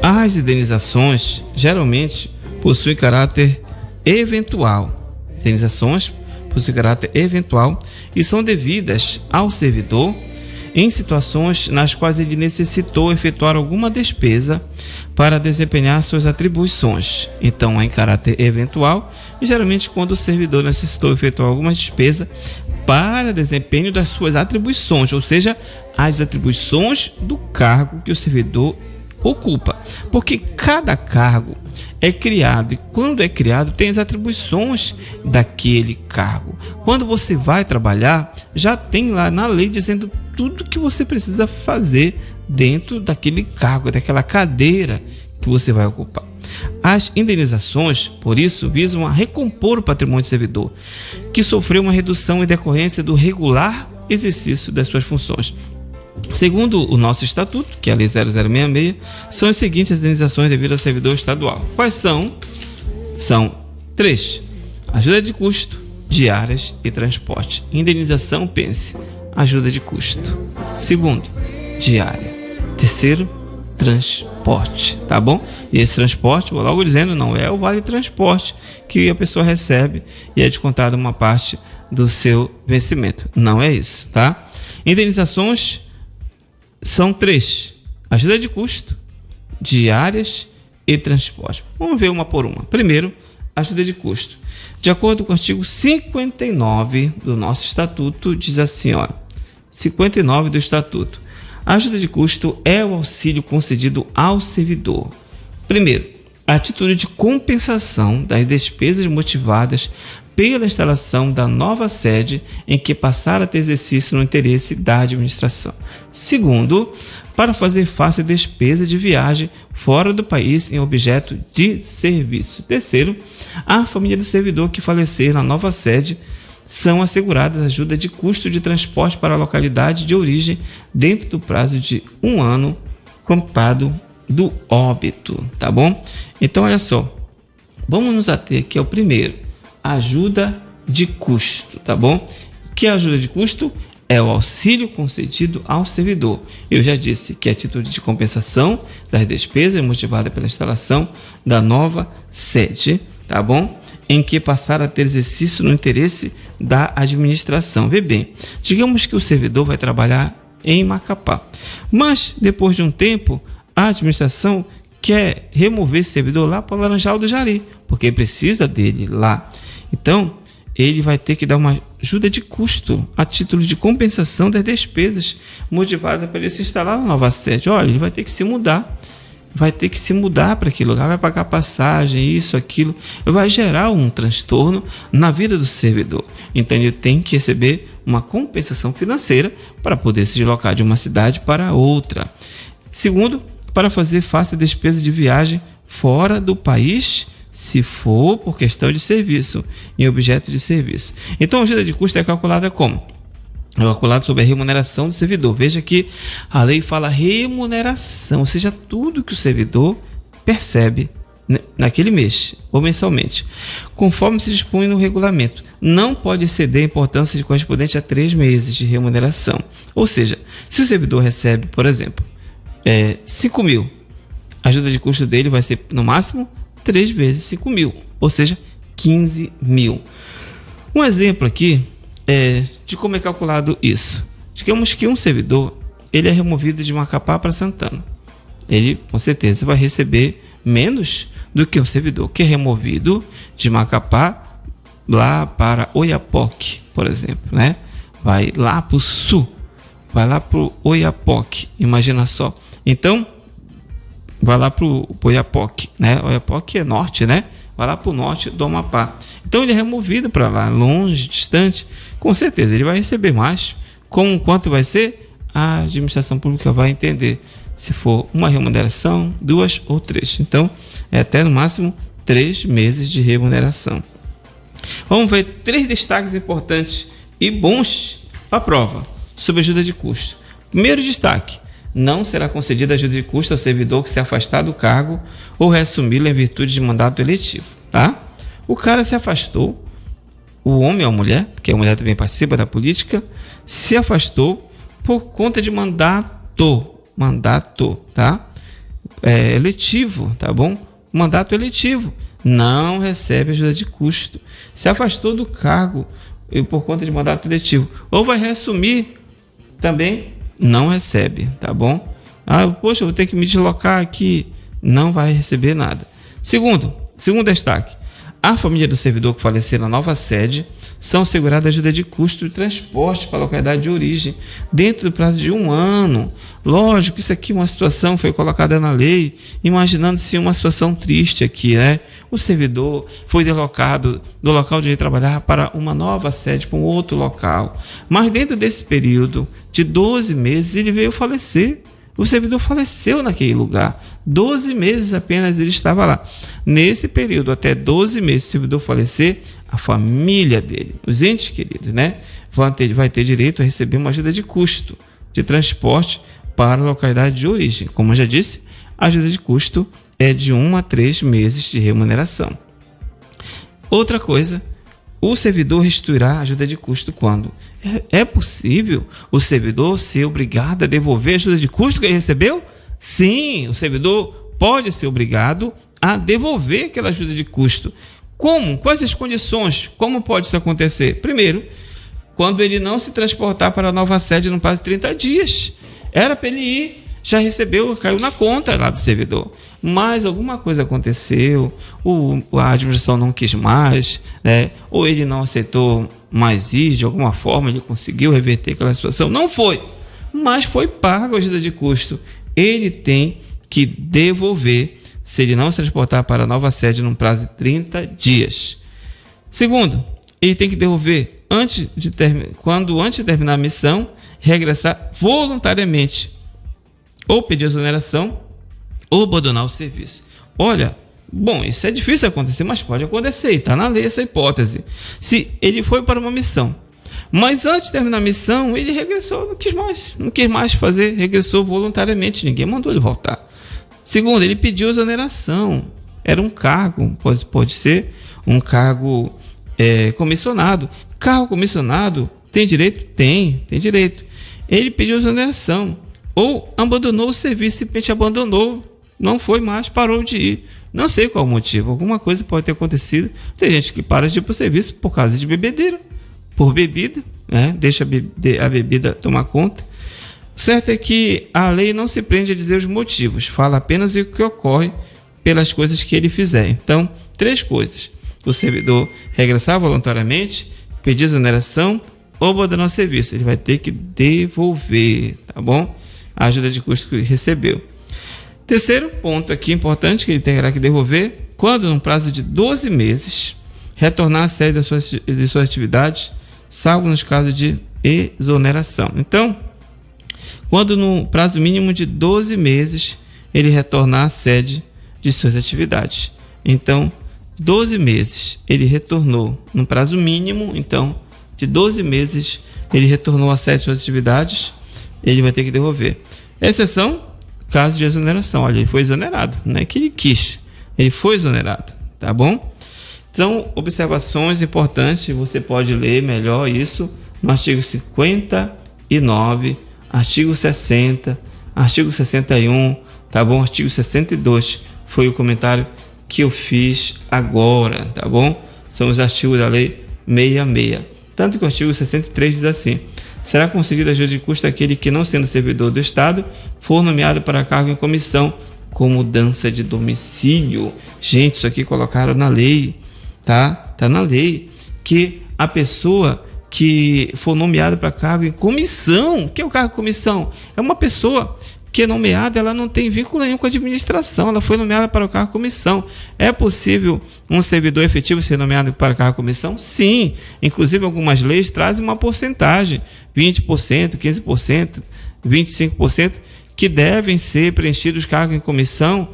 as indenizações geralmente possuem caráter eventual. Indenizações possuem caráter eventual e são devidas ao servidor em situações nas quais ele necessitou efetuar alguma despesa para desempenhar suas atribuições. Então, é em caráter eventual e geralmente quando o servidor necessitou efetuar alguma despesa para desempenho das suas atribuições, ou seja, as atribuições do cargo que o servidor ocupa, porque cada cargo é criado e quando é criado tem as atribuições daquele cargo. Quando você vai trabalhar, já tem lá na lei dizendo tudo que você precisa fazer dentro daquele cargo, daquela cadeira que você vai ocupar. As indenizações, por isso, visam a recompor o patrimônio do servidor que sofreu uma redução em decorrência do regular exercício das suas funções. Segundo o nosso estatuto, que é a Lei 0066, são as seguintes indenizações devidas ao servidor estadual. Quais são? São 3. Ajuda de custo, diárias e transporte. Indenização, pense, ajuda de custo. Segundo, diária. Terceiro, transporte, tá bom? E esse transporte, vou logo dizendo, não é o vale transporte que a pessoa recebe e é descontada uma parte do seu vencimento. Não é isso, tá? Indenizações são 3: ajuda de custo, diárias e transporte. Vamos ver uma por uma. Primeiro, ajuda de custo. De acordo com o artigo 59 do nosso estatuto, diz assim, 59 do estatuto. A ajuda de custo é o auxílio concedido ao servidor. Primeiro, a título de compensação das despesas motivadas pela instalação da nova sede em que passar a ter exercício no interesse da administração. Segundo, para fazer face à despesa de viagem fora do país em objeto de serviço. Terceiro, a família do servidor que falecer na nova sede são asseguradas ajuda de custo de transporte para a localidade de origem dentro do prazo de 1 ano contado do óbito, tá bom? Então, olha só, vamos nos ater aqui ao primeiro. Ajuda de custo, tá bom? O que é ajuda de custo? É o auxílio concedido ao servidor. Eu já disse que é a título de compensação das despesas motivada pela instalação da nova sede, tá bom? Em que passar a ter exercício no interesse da administração. Vê bem, digamos que o servidor vai trabalhar em Macapá, mas depois de um tempo a administração quer remover esse servidor lá para o Laranjal do Jari, porque precisa dele lá. Então, ele vai ter que dar uma ajuda de custo a título de compensação das despesas motivadas para ele se instalar na nova sede. Olha, ele vai ter que se mudar. Para aquele lugar, vai pagar passagem, isso, aquilo. Vai gerar um transtorno na vida do servidor. Então, ele tem que receber uma compensação financeira para poder se deslocar de uma cidade para outra. Segundo, para fazer face à despesa de viagem fora do país, se for por questão de serviço, em objeto de serviço. Então, a ajuda de custo é calculada como? É calculada sobre a remuneração do servidor. Veja que a lei fala remuneração, ou seja, tudo que o servidor percebe naquele mês ou mensalmente, conforme se dispõe no regulamento. Não pode exceder a importância de correspondente a 3 meses de remuneração. Ou seja, se o servidor recebe, por exemplo, 5 mil, a ajuda de custo dele vai ser, no máximo, 3 vezes 5 mil, ou seja, 15 mil. Um exemplo aqui de como é calculado isso. Digamos que um servidor, ele é removido de Macapá para Santana. Ele, com certeza, vai receber menos do que um servidor que é removido de Macapá lá para Oiapoque, por exemplo, né? Vai lá para o sul, vai lá para o Oiapoque, imagina só. Então, vai lá para o Oiapoque, né? Oiapoque é norte, né? Vai lá para o norte do Amapá. Então, ele é removido para lá, longe, distante. Com certeza, ele vai receber mais. Quanto vai ser? A administração pública vai entender se for uma remuneração, 2 ou 3. Então, é até no máximo 3 meses de remuneração. Vamos ver 3 destaques importantes e bons para a prova sobre ajuda de custo. Primeiro destaque: não será concedida ajuda de custo ao servidor que se afastar do cargo ou reassumi-lo em virtude de mandato eletivo. Tá? O cara se afastou, o homem ou a mulher, porque a mulher também participa da política, se afastou por conta de mandato, tá? Eletivo, tá bom? Mandato eletivo, não recebe ajuda de custo. Se afastou do cargo e por conta de mandato eletivo, ou vai reassumir, também não recebe, tá bom? Poxa, eu vou ter que me deslocar aqui, não vai receber nada. Segundo destaque: a família do servidor que falecer na nova sede são asseguradas ajuda de custo de transporte para a localidade de origem dentro do prazo de 1 ano. Lógico, isso aqui é uma situação foi colocada na lei, imaginando-se uma situação triste aqui, né? O servidor foi deslocado do local onde ele trabalhava para uma nova sede, para um outro local. Mas dentro desse período de 12 meses ele veio falecer. O servidor faleceu naquele lugar. 12 meses apenas ele estava lá. Nesse período, até 12 meses, o servidor falecer, a família dele, os entes queridos, né, vai ter direito a receber uma ajuda de custo de transporte para a localidade de origem. Como eu já disse, a ajuda de custo é de 1 a 3 meses de remuneração. Outra coisa: o servidor restituirá a ajuda de custo quando? É possível o servidor ser obrigado a devolver a ajuda de custo que ele recebeu? Sim, o servidor pode ser obrigado a devolver aquela ajuda de custo. Como? Quais as condições? Como pode isso acontecer? Primeiro, quando ele não se transportar para a nova sede no prazo de 30 dias. Era para ele ir, já recebeu, caiu na conta lá do servidor. Mas alguma coisa aconteceu, a administração não quis mais, né? Ou ele não aceitou mais ir, de alguma forma ele conseguiu reverter aquela situação. Não foi, mas foi pago a ajuda de custo. Ele tem que devolver se ele não se transportar para a nova sede num prazo de 30 dias. Segundo, ele tem que devolver antes de terminar a missão, regressar voluntariamente, ou pedir exoneração, ou abandonar o serviço. Olha, bom, isso é difícil acontecer, mas pode acontecer, está na lei essa hipótese. Se ele foi para uma missão, mas antes de terminar a missão, ele regressou, não quis mais fazer, regressou voluntariamente, ninguém mandou ele voltar. Segundo, ele pediu exoneração, era um cargo, pode ser um cargo comissionado. Cargo comissionado tem direito? Tem direito. Ele pediu exoneração, ou abandonou o serviço, simplesmente abandonou, não foi mais, parou de ir. Não sei qual o motivo, alguma coisa pode ter acontecido. Tem gente que para de ir para o serviço por causa de bebedeira, por bebida, né? Deixa a bebida tomar conta. O certo é que a lei não se prende a dizer os motivos, fala apenas o que ocorre pelas coisas que ele fizer. Então, 3 coisas: o servidor regressar voluntariamente, pedir exoneração ou abandonar o serviço. Ele vai ter que devolver, tá bom? A ajuda de custo que recebeu. Terceiro ponto aqui importante que ele terá que devolver: quando no prazo de 12 meses retornar à sede de suas atividades, salvo nos casos de exoneração. Então, quando no prazo mínimo de 12 meses ele retornar à sede de suas atividades. Então, 12 meses ele retornou no prazo mínimo, então de 12 meses ele retornou à sede de suas atividades, ele vai ter que devolver. Exceção, caso de exoneração. Olha, ele foi exonerado, não é que ele quis, ele foi exonerado, tá bom? Então, observações importantes, você pode ler melhor isso no artigo 59, artigo 60, artigo 61, tá bom? Artigo 62 foi o comentário que eu fiz agora, tá bom? São os artigos da lei 66. Tanto que o artigo 63 diz assim: será concedida ajuda de custo àquele que, não sendo servidor do Estado, for nomeado para cargo em comissão com mudança de domicílio. Gente, isso aqui colocaram na lei, tá? Tá na lei que a pessoa que for nomeada para cargo em comissão, o que é o cargo em comissão? É uma pessoa que é nomeada, ela não tem vínculo nenhum com a administração, ela foi nomeada para o cargo comissão. É possível um servidor efetivo ser nomeado para o cargo comissão? Sim, inclusive algumas leis trazem uma porcentagem, 20%, 15%, 25%, que devem ser preenchidos cargos em comissão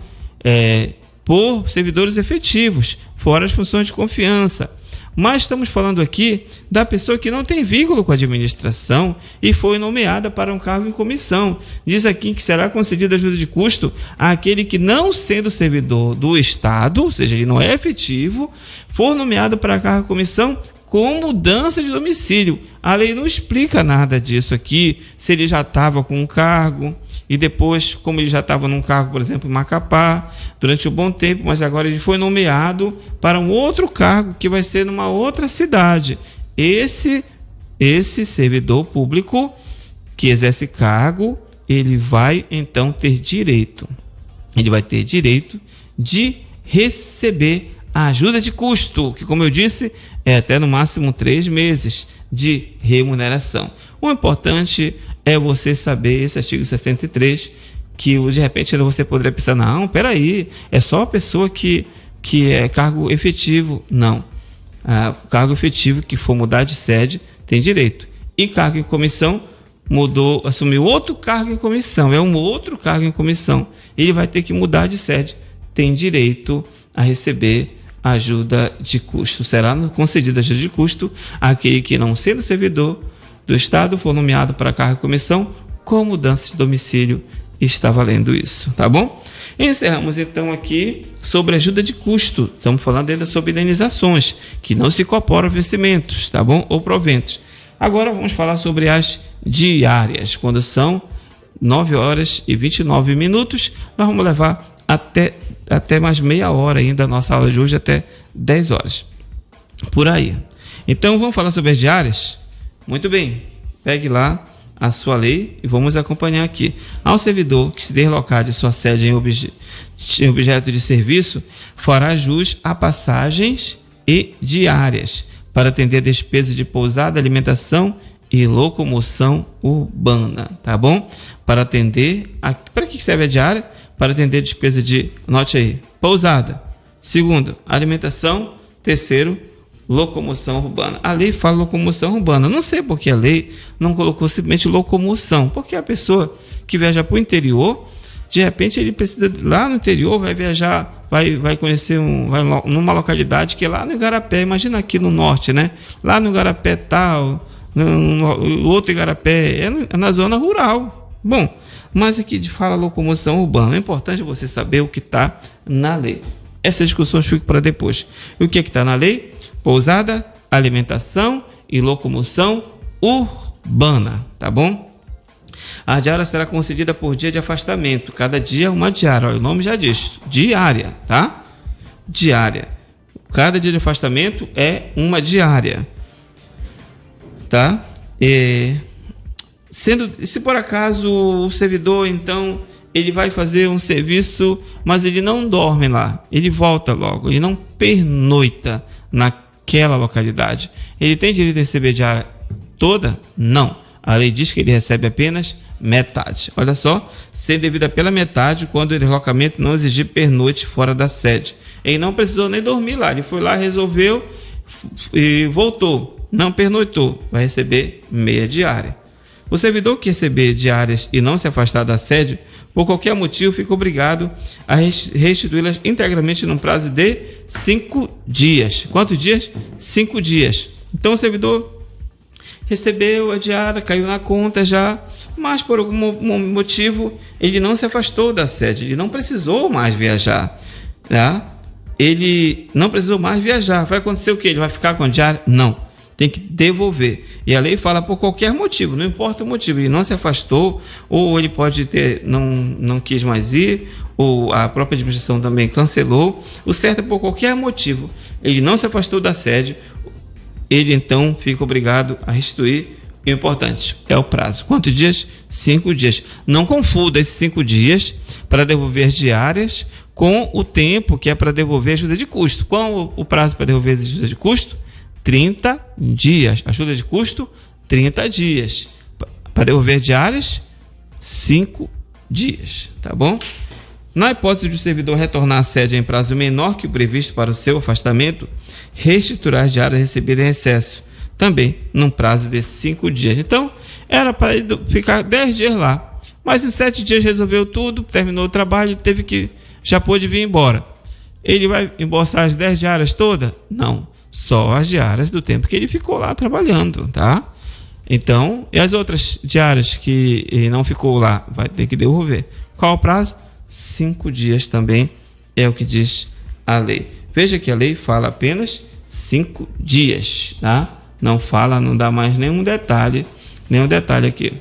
por servidores efetivos, fora as funções de confiança. Mas estamos falando aqui da pessoa que não tem vínculo com a administração e foi nomeada para um cargo em comissão. Diz aqui que será concedida ajuda de custo àquele que, não sendo servidor do Estado, ou seja, ele não é efetivo, for nomeado para cargo em comissão com mudança de domicílio. A lei não explica nada disso aqui, se ele já estava com um cargo e depois, como ele já estava num cargo, por exemplo, em Macapá, durante um bom tempo, mas agora ele foi nomeado para um outro cargo que vai ser numa outra cidade. Esse servidor público que exerce cargo, ele vai então ter direito. Ele vai ter direito de receber a ajuda de custo, que, como eu disse, é até no máximo 3 meses de remuneração. O importante é você saber esse artigo 63, que de repente você poderia pensar, não, peraí, é só a pessoa que é cargo efetivo. Não. O cargo efetivo que for mudar de sede tem direito. E cargo em comissão, assumiu outro cargo em comissão, é um outro cargo em comissão, ele vai ter que mudar de sede, tem direito a receber ajuda de custo. Será concedida ajuda de custo àquele que, não sendo servidor do Estado, for nomeado para cargo de comissão com mudança de domicílio. Está valendo isso, tá bom? Encerramos então aqui sobre ajuda de custo. Estamos falando ainda sobre indenizações que não se incorporam a vencimentos, tá bom? Ou proventos. Agora vamos falar sobre as diárias. Quando são 9h29, nós vamos levar até mais meia hora ainda a nossa aula de hoje, até 10 horas. Por aí. Então vamos falar sobre as diárias? Muito bem. Pegue lá a sua lei e vamos acompanhar aqui. Ao servidor que se deslocar de sua sede em objeto de serviço, fará jus a passagens e diárias para atender despesas de pousada, alimentação e locomoção urbana, tá bom? Para que serve a diária? Para atender despesa de, note aí, pousada. Segundo, alimentação. Terceiro, locomoção urbana. A lei fala locomoção urbana. Não sei porque a lei não colocou simplesmente locomoção. Porque a pessoa que viaja para o interior, de repente ele precisa, lá no interior, vai viajar, vai conhecer numa localidade que é lá no Igarapé. Imagina aqui no norte, né? Lá no Igarapé tal, no outro Igarapé, é na zona rural. Bom, mas aqui fala locomoção urbana. É importante você saber o que está na lei. Essas discussões ficam para depois. E o que está na lei? Pousada, alimentação e locomoção urbana, tá bom? A diária será concedida por dia de afastamento. Cada dia uma diária. Olha, o nome já diz, diária, tá? Diária. Cada dia de afastamento é uma diária, tá? Se por acaso o servidor, então, ele vai fazer um serviço, mas ele não dorme lá, ele volta logo, ele não pernoita naquela localidade, ele tem direito de receber a diária toda? Não. A lei diz que ele recebe apenas metade. Olha só, ser devida pela metade quando o deslocamento não exigir pernoite fora da sede. Ele não precisou nem dormir lá, ele foi lá, resolveu e voltou, não pernoitou, vai receber meia diária. O servidor que receber diárias e não se afastar da sede, por qualquer motivo, fica obrigado a restituí-las integralmente num prazo de 5 dias. Quantos dias? 5 dias. Então, o servidor recebeu a diária, caiu na conta já, mas por algum motivo ele não se afastou da sede, ele não precisou mais viajar, tá? Ele não precisou mais viajar. Vai acontecer o quê? Ele vai ficar com a diária? Não. Tem que devolver. E a lei fala por qualquer motivo, não importa o motivo. Ele não se afastou, ou ele pode ter, não quis mais ir, ou a própria administração também cancelou. O certo é por qualquer motivo. Ele não se afastou da sede, ele então fica obrigado a restituir. O importante é o prazo. Quantos dias? 5 dias. Não confunda esses 5 dias para devolver diárias com o tempo que é para devolver ajuda de custo. Qual o prazo para devolver ajuda de custo? 30 dias. Ajuda de custo? 30 dias. Para devolver diárias? 5 dias. Tá bom? Na hipótese de o servidor retornar à sede em prazo menor que o previsto para o seu afastamento, restituirá as diárias recebidas em excesso, também num prazo de 5 dias. Então, era para ele ficar 10 dias lá, mas em 7 dias resolveu tudo, terminou o trabalho, já pôde vir embora. Ele vai embolsar as 10 diárias todas? Não, só as diárias do tempo que ele ficou lá trabalhando, tá? Então, e as outras diárias que ele não ficou lá, vai ter que devolver. Qual o prazo? 5 dias também é o que diz a lei. Veja que a lei fala apenas 5 dias, tá? Não fala, não dá mais nenhum detalhe aqui.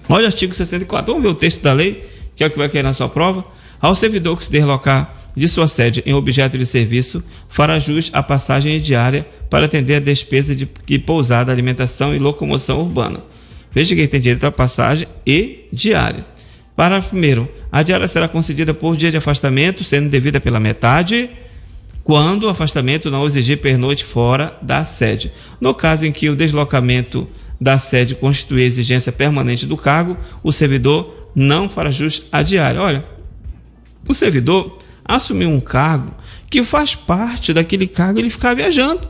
Olha o artigo 64. Vamos ver o texto da lei, que é o que vai cair na sua prova. Ao servidor que se deslocar de sua sede em objeto de serviço, fará jus à passagem diária para atender a despesa de pousada, alimentação e locomoção urbana. Veja que ele tem direito à passagem e diária. Parágrafo 1º. A diária será concedida por dia de afastamento, sendo devida pela metade, quando o afastamento não exigir pernoite fora da sede. No caso em que o deslocamento da sede constituir exigência permanente do cargo, o servidor não fará jus à diária. Olha, o servidor assumiu um cargo que faz parte daquele cargo, ele ficar viajando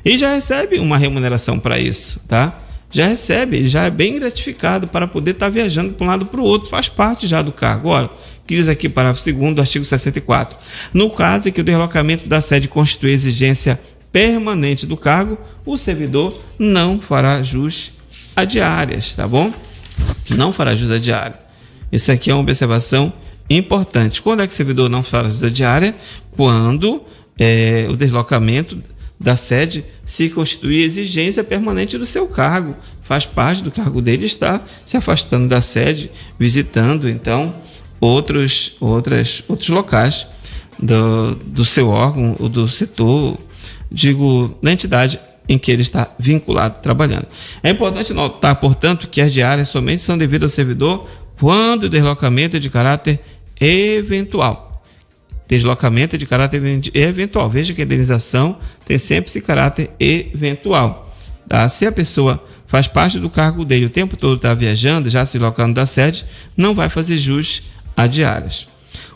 e já recebe uma remuneração para isso, tá? Já recebe, ele já é bem gratificado para poder estar viajando para um lado para o outro, faz parte já do cargo. Olha, que diz aqui, parágrafo 2º do artigo 64. No caso em que o deslocamento da sede constitui exigência permanente do cargo, o servidor não fará jus a diárias, tá bom? Não fará jus a diária. Isso aqui é uma observação importante. Quando é que o servidor não fará jus a diária? Quando o deslocamento da sede se constitui exigência permanente do seu cargo. Faz parte do cargo dele estar se afastando da sede, visitando, então, outros locais do seu órgão ou do setor, da entidade em que ele está vinculado, trabalhando. É importante notar, portanto, que as diárias somente são devidas ao servidor quando o deslocamento é de caráter eventual. Deslocamento é de caráter eventual. Veja que a indenização tem sempre esse caráter eventual. Tá? Se a pessoa faz parte do cargo dele o tempo todo está viajando, já se deslocando da sede, não vai fazer jus a diárias.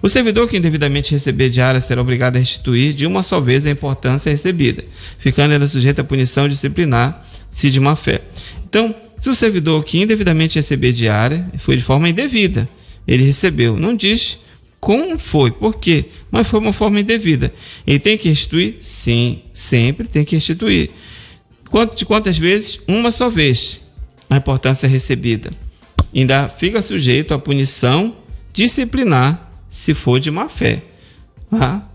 O servidor que indevidamente receber diárias será obrigado a restituir de uma só vez a importância recebida, ficando ela sujeita a punição disciplinar, se de má fé. Então, se o servidor que indevidamente receber diária, foi de forma indevida, ele recebeu, não diz como foi, por quê, mas foi uma forma indevida. Ele tem que restituir? Sim, sempre tem que restituir. De quantas vezes? Uma só vez a importância recebida. Ainda fica sujeito à punição disciplinar se for de má fé.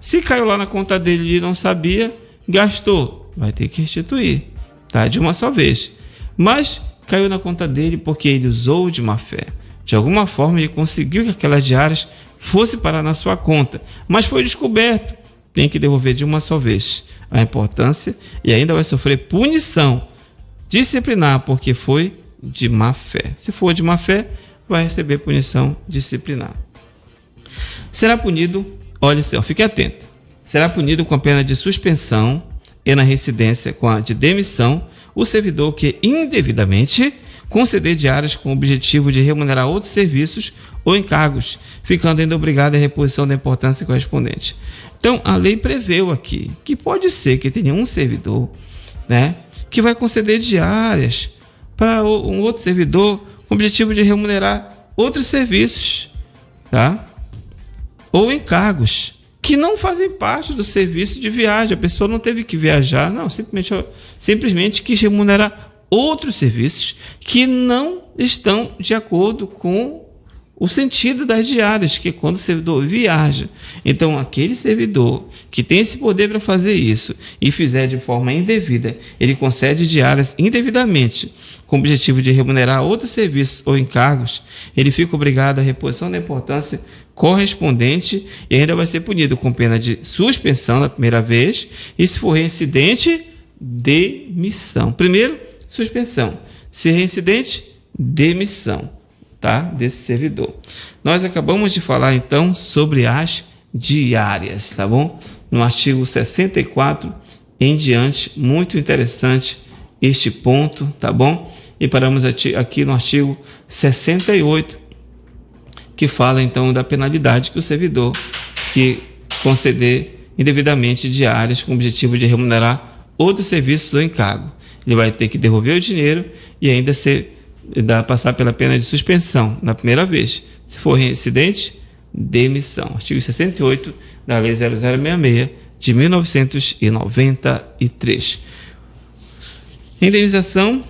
Se caiu lá na conta dele e não sabia, gastou, vai ter que restituir, tá? De uma só vez. Mas caiu na conta dele porque ele usou de má fé. De alguma forma ele conseguiu que aquelas diárias fosse parar na sua conta, mas foi descoberto, tem que devolver de uma só vez a importância e ainda vai sofrer punição disciplinar porque foi de má fé. Se for de má fé, vai receber punição disciplinar. Será punido, olha só, fique atento, será punido com a pena de suspensão e na reincidência com a de demissão o servidor que indevidamente conceder diárias com o objetivo de remunerar outros serviços ou encargos, ficando ainda obrigado à reposição da importância correspondente. Então, a lei preveu aqui que pode ser que tenha um servidor, né, que vai conceder diárias para um outro servidor com o objetivo de remunerar outros serviços, tá? Ou encargos que não fazem parte do serviço de viagem. A pessoa não teve que viajar, não, simplesmente quis remunerar outros serviços que não estão de acordo com o sentido das diárias, que é quando o servidor viaja. Então, aquele servidor que tem esse poder para fazer isso e fizer de forma indevida, ele concede diárias indevidamente, com o objetivo de remunerar outros serviços ou encargos, ele fica obrigado à reposição da importância correspondente e ainda vai ser punido com pena de suspensão na primeira vez e, se for reincidente, demissão. Primeiro, suspensão. Se reincidente, demissão, tá? Desse servidor. Nós acabamos de falar então sobre as diárias, tá bom? No artigo 64 em diante, muito interessante este ponto, tá bom? E paramos aqui no artigo 68, que fala então da penalidade que o servidor que conceder indevidamente diárias com o objetivo de remunerar outros serviços ou encargo. Ele vai ter que devolver o dinheiro e ainda passar pela pena de suspensão na primeira vez. Se for reincidente, demissão. Artigo 68 da Lei 0066 de 1993. Indenização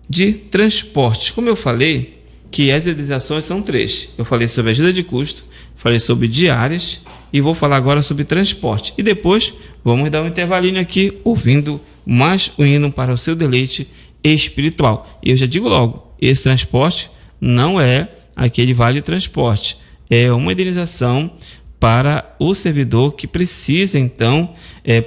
de transporte. Como eu falei, que as indenizações são 3. Eu falei sobre ajuda de custo, falei sobre diárias e vou falar agora sobre transporte. E depois vamos dar um intervalinho aqui, ouvindo mais um hino para o seu deleite espiritual. E eu já digo logo, esse transporte não é aquele vale transporte. É uma indenização para o servidor que precisa, então,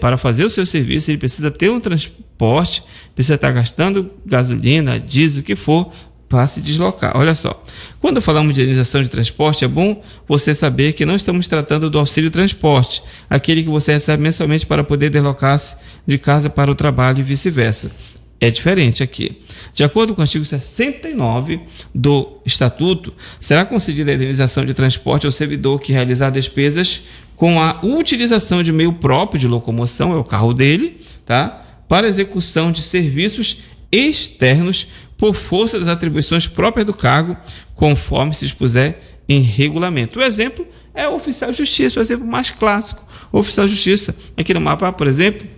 para fazer o seu serviço, ele precisa ter um transporte, precisa estar gastando gasolina, diesel, o que for, para se deslocar. Olha só, quando falamos de indenização de transporte, é bom você saber que não estamos tratando do auxílio transporte, aquele que você recebe mensalmente para poder deslocar-se de casa para o trabalho e vice-versa. É diferente aqui. De acordo com o artigo 69 do Estatuto, será concedida a indenização de transporte ao servidor que realizar despesas com a utilização de meio próprio de locomoção, é o carro dele, tá? Para execução de serviços externos por força das atribuições próprias do cargo, conforme se expuser em regulamento. O exemplo é o oficial de justiça, o exemplo mais clássico. O oficial de justiça, aqui no Amapá, por exemplo,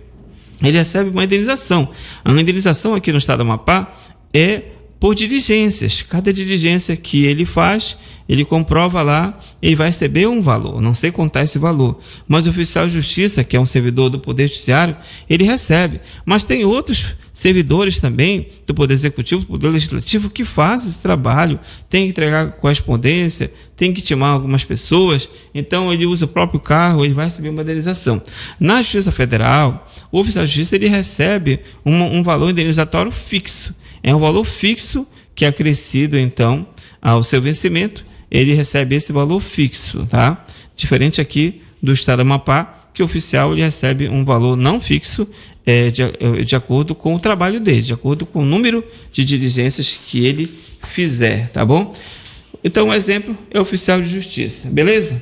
ele recebe uma indenização. A indenização aqui no estado do Amapá é por diligências. Cada diligência que ele faz, ele comprova lá, ele vai receber um valor. Não sei contar esse valor. Mas o oficial de justiça, que é um servidor do Poder Judiciário, ele recebe. Mas tem outros servidores também do Poder Executivo, do Poder Legislativo, que fazem esse trabalho. Tem que entregar correspondência, tem que intimar algumas pessoas. Então, ele usa o próprio carro, ele vai receber uma indenização. Na Justiça Federal, o oficial de justiça ele recebe um valor indenizatório fixo. É um valor fixo que é acrescido, então, ao seu vencimento. Ele recebe esse valor fixo, tá? Diferente aqui do estado do Amapá, que o oficial ele recebe um valor não fixo de acordo com o trabalho dele, de acordo com o número de diligências que ele fizer, tá bom? Então, um exemplo é o oficial de justiça, beleza?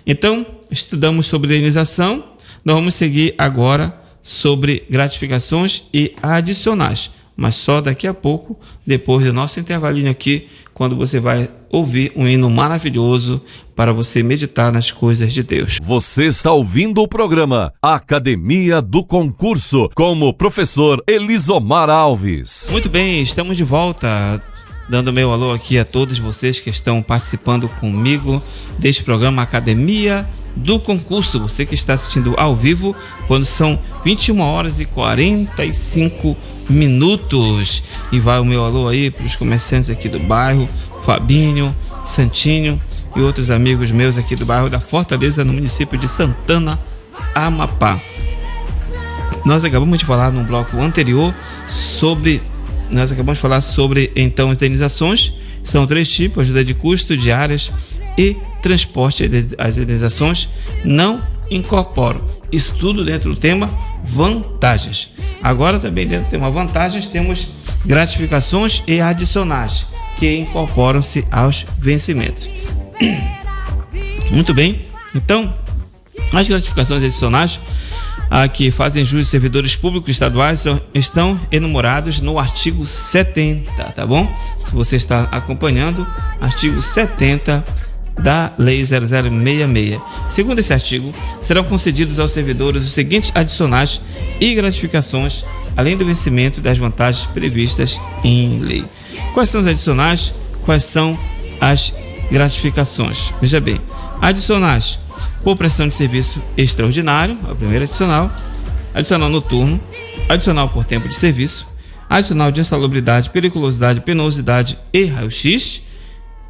Então, estudamos sobre indenização, nós vamos seguir agora sobre gratificações e adicionais, mas só daqui a pouco, depois do nosso intervalinho aqui, quando você vai ouvir um hino maravilhoso para você meditar nas coisas de Deus. Você está ouvindo o programa Academia do Concurso, como o professor Elisomar Alves. Muito bem, estamos de volta, dando meu alô aqui a todos vocês que estão participando comigo deste programa Academia do Concurso. Você que está assistindo ao vivo, quando são 21 horas e 45 minutos. E vai o meu alô aí para os comerciantes aqui do bairro, Fabinho, Santinho e outros amigos meus aqui do bairro da Fortaleza, no município de Santana, Amapá. Nós acabamos de falar no bloco anterior sobre então as indenizações. São 3 tipos: ajuda de custo, diárias e transporte. As indenizações não incorporam. Isso tudo dentro do tema vantagens. Agora também dentro do tema vantagens temos gratificações e adicionais, que incorporam-se aos vencimentos. Muito bem, então as gratificações adicionais que fazem jus aos servidores públicos estaduais estão enumerados no artigo 70, tá bom? Se você está acompanhando, artigo 70 da Lei 0066. Segundo esse artigo, serão concedidos aos servidores os seguintes adicionais e gratificações, além do vencimento das vantagens previstas em lei. Quais são os adicionais? Quais são as gratificações? Veja bem, adicionais por prestação de serviço extraordinário, é o primeiro adicional, adicional noturno, adicional por tempo de serviço, adicional de insalubridade, periculosidade, penosidade e raio-x,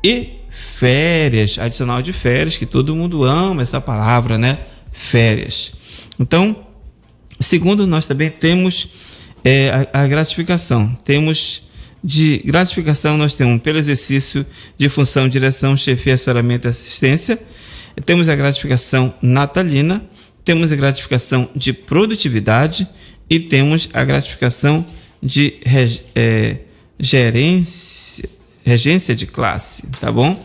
e férias, adicional de férias, que todo mundo ama essa palavra, né? Férias. Então, segundo, nós também temos a gratificação. Temos de gratificação, nós temos pelo exercício de função, direção, chefia, assessoramento e assistência. Temos a gratificação natalina, temos a gratificação de produtividade e temos a gratificação de regência de classe, tá bom?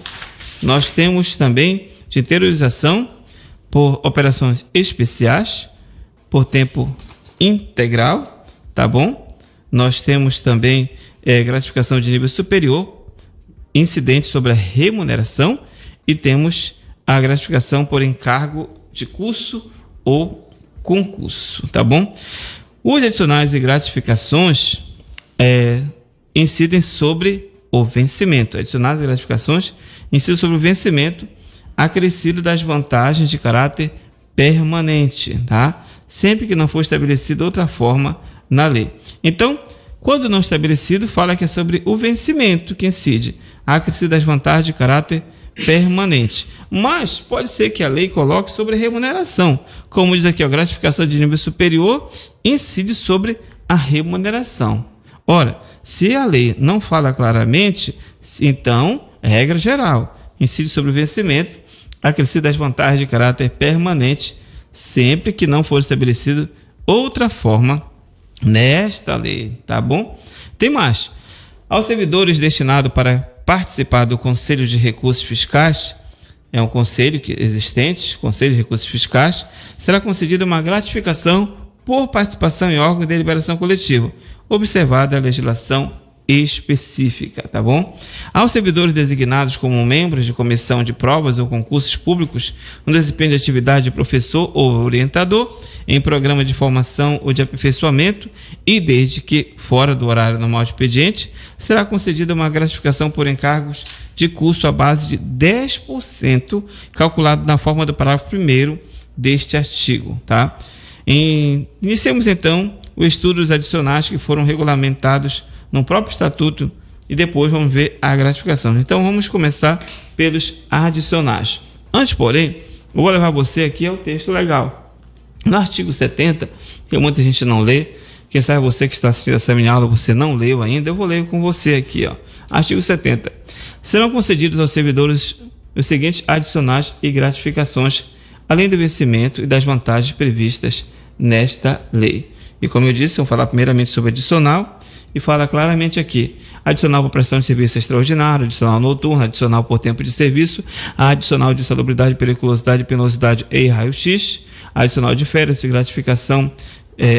Nós temos também de interiorização por operações especiais, por tempo integral, tá bom? Nós temos também gratificação de nível superior, incidente sobre a remuneração, e temos a gratificação por encargo de curso ou concurso, tá bom? Os adicionais e gratificações incidem sobre o vencimento. Adicionais e gratificações incidem sobre o vencimento acrescido das vantagens de caráter permanente, tá? Sempre que não for estabelecida outra forma na lei. Então, quando não estabelecido, fala que é sobre o vencimento que incide acrescido das vantagens de caráter permanente. Mas pode ser que a lei coloque sobre a remuneração. Como diz aqui, a gratificação de nível superior incide sobre a remuneração. Ora, se a lei não fala claramente, então, regra geral, incide sobre o vencimento, acrescido das vantagens de caráter permanente, sempre que não for estabelecido outra forma nesta lei, tá bom? Tem mais. Aos servidores destinados para participar do Conselho de Recursos Fiscais, é um conselho existente, Conselho de Recursos Fiscais, será concedida uma gratificação por participação em órgão de deliberação coletiva, observada a legislação específica, tá bom? Aos servidores designados como membros de comissão de provas ou concursos públicos no desempenho de atividade de professor ou orientador em programa de formação ou de aperfeiçoamento e desde que fora do horário normal de expediente, será concedida uma gratificação por encargos de curso à base de 10%, calculado na forma do parágrafo 1º deste artigo, tá? Iniciemos então o estudo dos adicionais que foram regulamentados no próprio estatuto e depois vamos ver a gratificação. Então vamos começar pelos adicionais. Antes, porém, eu vou levar você aqui ao texto legal. No artigo 70, que muita gente não lê, quem sabe você que está assistindo essa minha aula, você não leu ainda, eu vou ler com você aqui, ó. Artigo 70. Serão concedidos aos servidores os seguintes adicionais e gratificações, além do vencimento e das vantagens previstas nesta lei. E como eu disse, vamos falar primeiramente sobre adicional, e fala claramente aqui: adicional por prestação de serviço extraordinário, adicional noturno, adicional por tempo de serviço, adicional de insalubridade, periculosidade, penosidade e raio-x, adicional de férias e gratificação,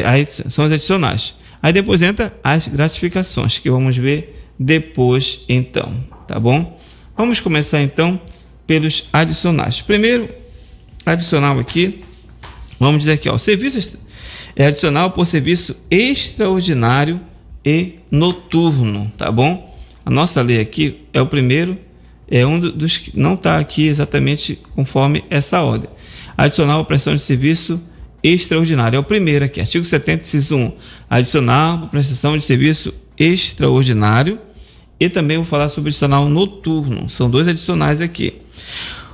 aí são os adicionais. Aí depois entra as gratificações, que vamos ver depois então, tá bom? Vamos começar então pelos adicionais. Primeiro, adicional aqui, vamos dizer aqui, ó, serviço é adicional por serviço extraordinário e noturno, tá bom? A nossa lei aqui é o primeiro, é um dos que não está aqui exatamente conforme essa ordem. Adicional por prestação de serviço extraordinário, é o primeiro aqui, artigo 70, inciso 1, adicional por prestação de serviço extraordinário, e também vou falar sobre adicional noturno, são dois adicionais aqui.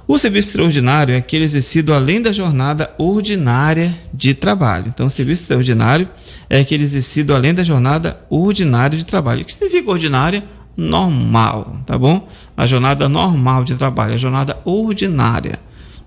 O serviço extraordinário é aquele exercido além da jornada ordinária de trabalho. Então, o serviço extraordinário é aquele exercido além da jornada ordinária de trabalho. O que significa ordinária? Normal, tá bom? A jornada normal de trabalho, a jornada ordinária,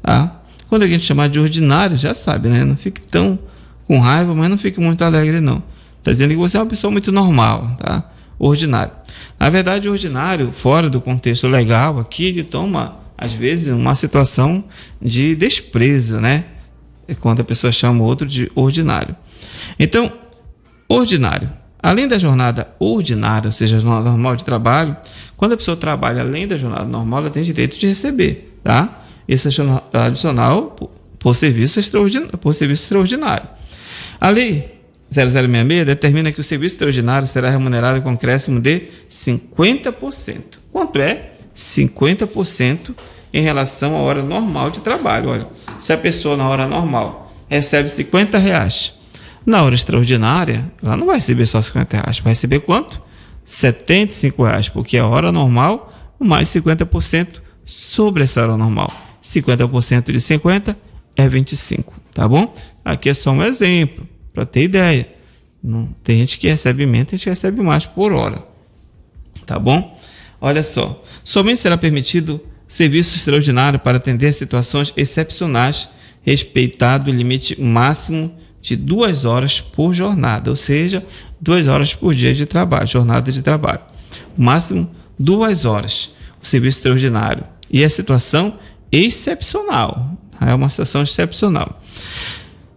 tá? Quando alguém te chamar de ordinário, já sabe, né? Não fique tão com raiva, mas não fique muito alegre, não. Está dizendo que você é uma pessoa muito normal, tá? Ordinário. Na verdade, o ordinário, fora do contexto legal, aqui ele toma, às vezes, uma situação de desprezo, né? Quando a pessoa chama o outro de ordinário. Então, ordinário. Além da jornada ordinária, ou seja, a jornada normal de trabalho, quando a pessoa trabalha além da jornada normal, ela tem direito de receber, tá? Esse é adicional por serviço extraordinário. A lei 0066 determina que o serviço extraordinário será remunerado com acréscimo de 50%. Quanto é? 50% em relação à hora normal de trabalho. Olha, se a pessoa na hora normal recebe R$50, na hora extraordinária, ela não vai receber só R$50, vai receber quanto? R$75, porque é a hora normal mais 50% sobre essa hora normal. 50% de 50 é 25, tá bom? Aqui é só um exemplo, para ter ideia. Não, tem gente que recebe menos, tem gente que recebe mais por hora. Tá bom? Olha só. Somente será permitido serviço extraordinário para atender situações excepcionais, respeitado o limite máximo de 2 horas por jornada, ou seja, 2 horas por dia de trabalho, jornada de trabalho. Máximo 2 horas, o serviço extraordinário. E a situação excepcional, é uma situação excepcional.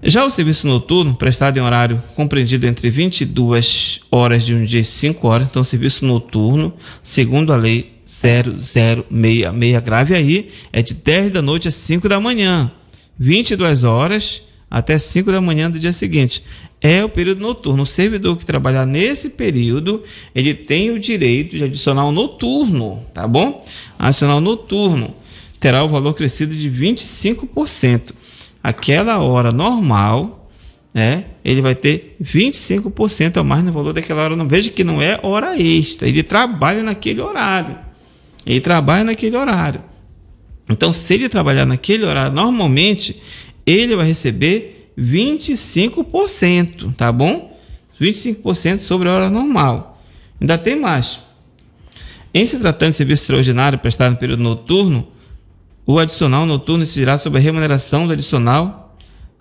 Já o serviço noturno, prestado em horário compreendido entre 22 horas de um dia e 5 horas, então o serviço noturno, segundo a lei 0066, grave aí, é de 10 da noite às 5 da manhã, 22 horas até 5 da manhã do dia seguinte. É o período noturno. O servidor que trabalhar nesse período, ele tem o direito de adicionar um noturno, tá bom? Adicional noturno terá o valor crescido de 25%. Aquela hora normal, né, ele vai ter 25% a mais no valor daquela hora. Não veja que não é hora extra, ele trabalha naquele horário. Então, se ele trabalhar naquele horário, normalmente, ele vai receber 25%, tá bom? 25% sobre a hora normal. Ainda tem mais. Em se tratando de serviço extraordinário prestado no período noturno, o adicional noturno incidirá sobre a remuneração do adicional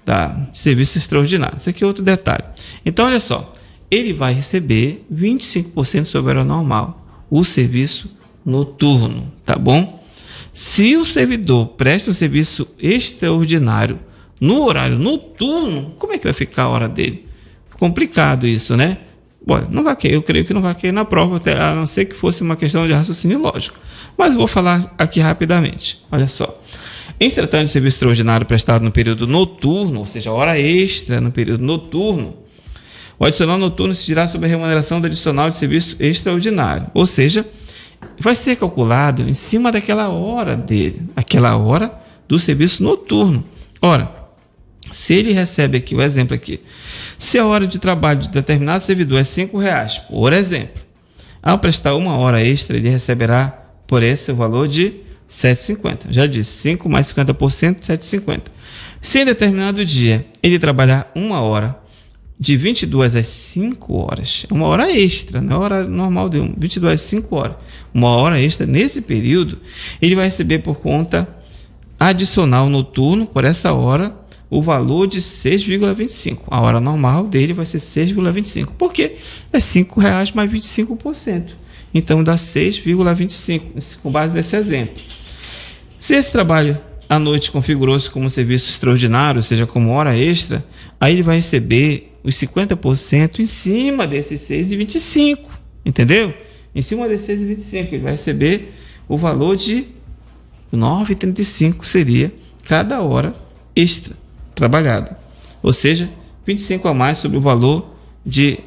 de serviço extraordinário. Isso aqui é outro detalhe. Então, olha só, ele vai receber 25% sobre a hora normal, o serviço noturno, tá bom? Se o servidor presta um serviço extraordinário no horário noturno, como é que vai ficar a hora dele? Complicado isso, né? Bom, não vai cair, eu creio que não vai cair na prova, a não ser que fosse uma questão de raciocínio lógico. Mas vou falar aqui rapidamente. Olha só. Em se tratando de serviço extraordinário prestado no período noturno, ou seja, hora extra no período noturno, o adicional noturno se dirá sobre a remuneração do adicional de serviço extraordinário. Ou seja, vai ser calculado em cima daquela hora dele, aquela hora do serviço noturno. Ora, se ele recebe aqui, o exemplo aqui, se a hora de trabalho de determinado servidor é R$5, por exemplo, ao prestar 1 hora extra, ele receberá por esse o valor de R$ 7,50. Já disse, 5 mais 50%, R$ 7,50. Se em determinado dia ele trabalhar 1 hora, de 22 às 5 horas, é uma hora extra, não é hora normal de 22 às 5 horas, uma hora extra nesse período, ele vai receber por conta adicional noturno, por essa hora, o valor de 6,25. A hora normal dele vai ser 6,25. Por quê? É R$5 mais 25%. Então dá 6,25, com base nesse exemplo. Se esse trabalho à noite configurou-se como serviço extraordinário, ou seja, como hora extra, aí ele vai receber os 50% em cima desses 6,25. Entendeu? Em cima desses 6,25, ele vai receber o valor de 9,35 seria cada hora extra trabalhada, ou seja, 25 a mais sobre o valor de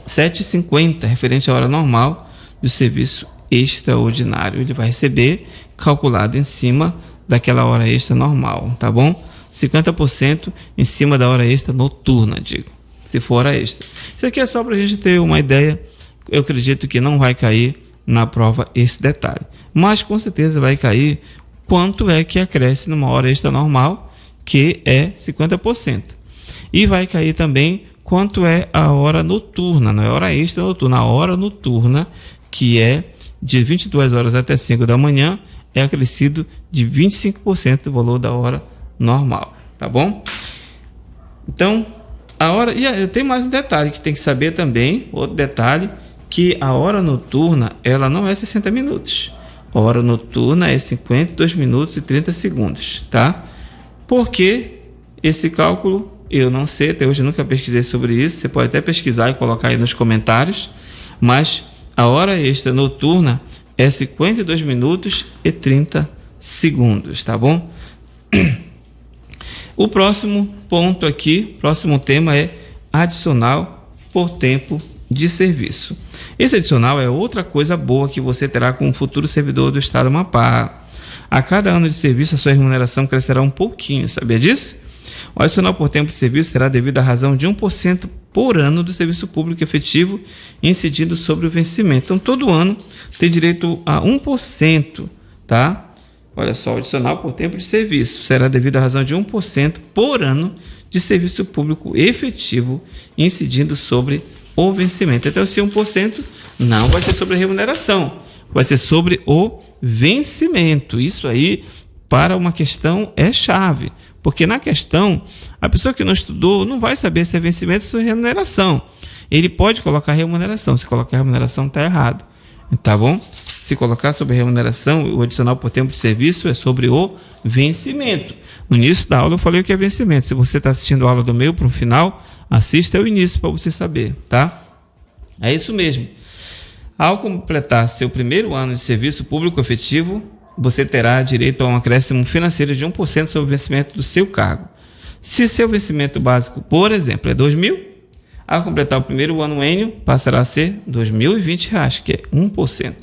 7,50 referente à hora normal do serviço extraordinário. Ele vai receber calculado em cima daquela hora extra normal, tá bom? 50% em cima da hora extra noturna, digo, se for hora extra. Isso aqui é só para a gente ter uma ideia. Eu acredito que não vai cair na prova esse detalhe, mas com certeza vai cair quanto é que acresce numa hora extra normal, que é 50%. E vai cair também quanto é a hora noturna, não é hora extra noturna, a hora noturna, que é de 22 horas até 5 da manhã, é acrescido de 25% do valor da hora normal, tá bom? Então, a hora... E tem mais um detalhe que tem que saber também, outro detalhe, que a hora noturna, ela não é 60 minutos. A hora noturna é 52 minutos e 30 segundos, tá? Por que esse cálculo? Eu não sei, até hoje eu nunca pesquisei sobre isso. Você pode até pesquisar e colocar aí nos comentários. Mas a hora extra noturna é 52 minutos e 30 segundos, tá bom? O próximo ponto aqui, próximo tema é adicional por tempo de serviço. Esse adicional é outra coisa boa que você terá com o futuro servidor do Estado do Amapá. A cada ano de serviço, a sua remuneração crescerá um pouquinho, sabia disso? O adicional por tempo de serviço será devido à razão de 1% por ano do serviço público efetivo incidindo sobre o vencimento. Então, todo ano tem direito a 1%, tá? Olha só, o adicional por tempo de serviço será devido à razão de 1% por ano de serviço público efetivo, incidindo sobre o vencimento. Então, esse 1% não vai ser sobre a remuneração, vai ser sobre o vencimento. Isso aí, para uma questão, é chave, porque na questão, a pessoa que não estudou não vai saber se é vencimento ou se é remuneração. Ele pode colocar remuneração, se colocar remuneração está errado, tá bom? Se colocar sobre remuneração, o adicional por tempo de serviço é sobre o vencimento. No início da aula eu falei o que é vencimento. Se você está assistindo a aula do meio para o final, assista ao início para você saber, tá? É isso mesmo. Ao completar seu primeiro ano de serviço público efetivo, você terá direito a um acréscimo financeiro de 1% sobre o vencimento do seu cargo. Se seu vencimento básico, por exemplo, é R$2.000, ao completar o primeiro ano ênio, passará a ser R$2.020, que é 1%.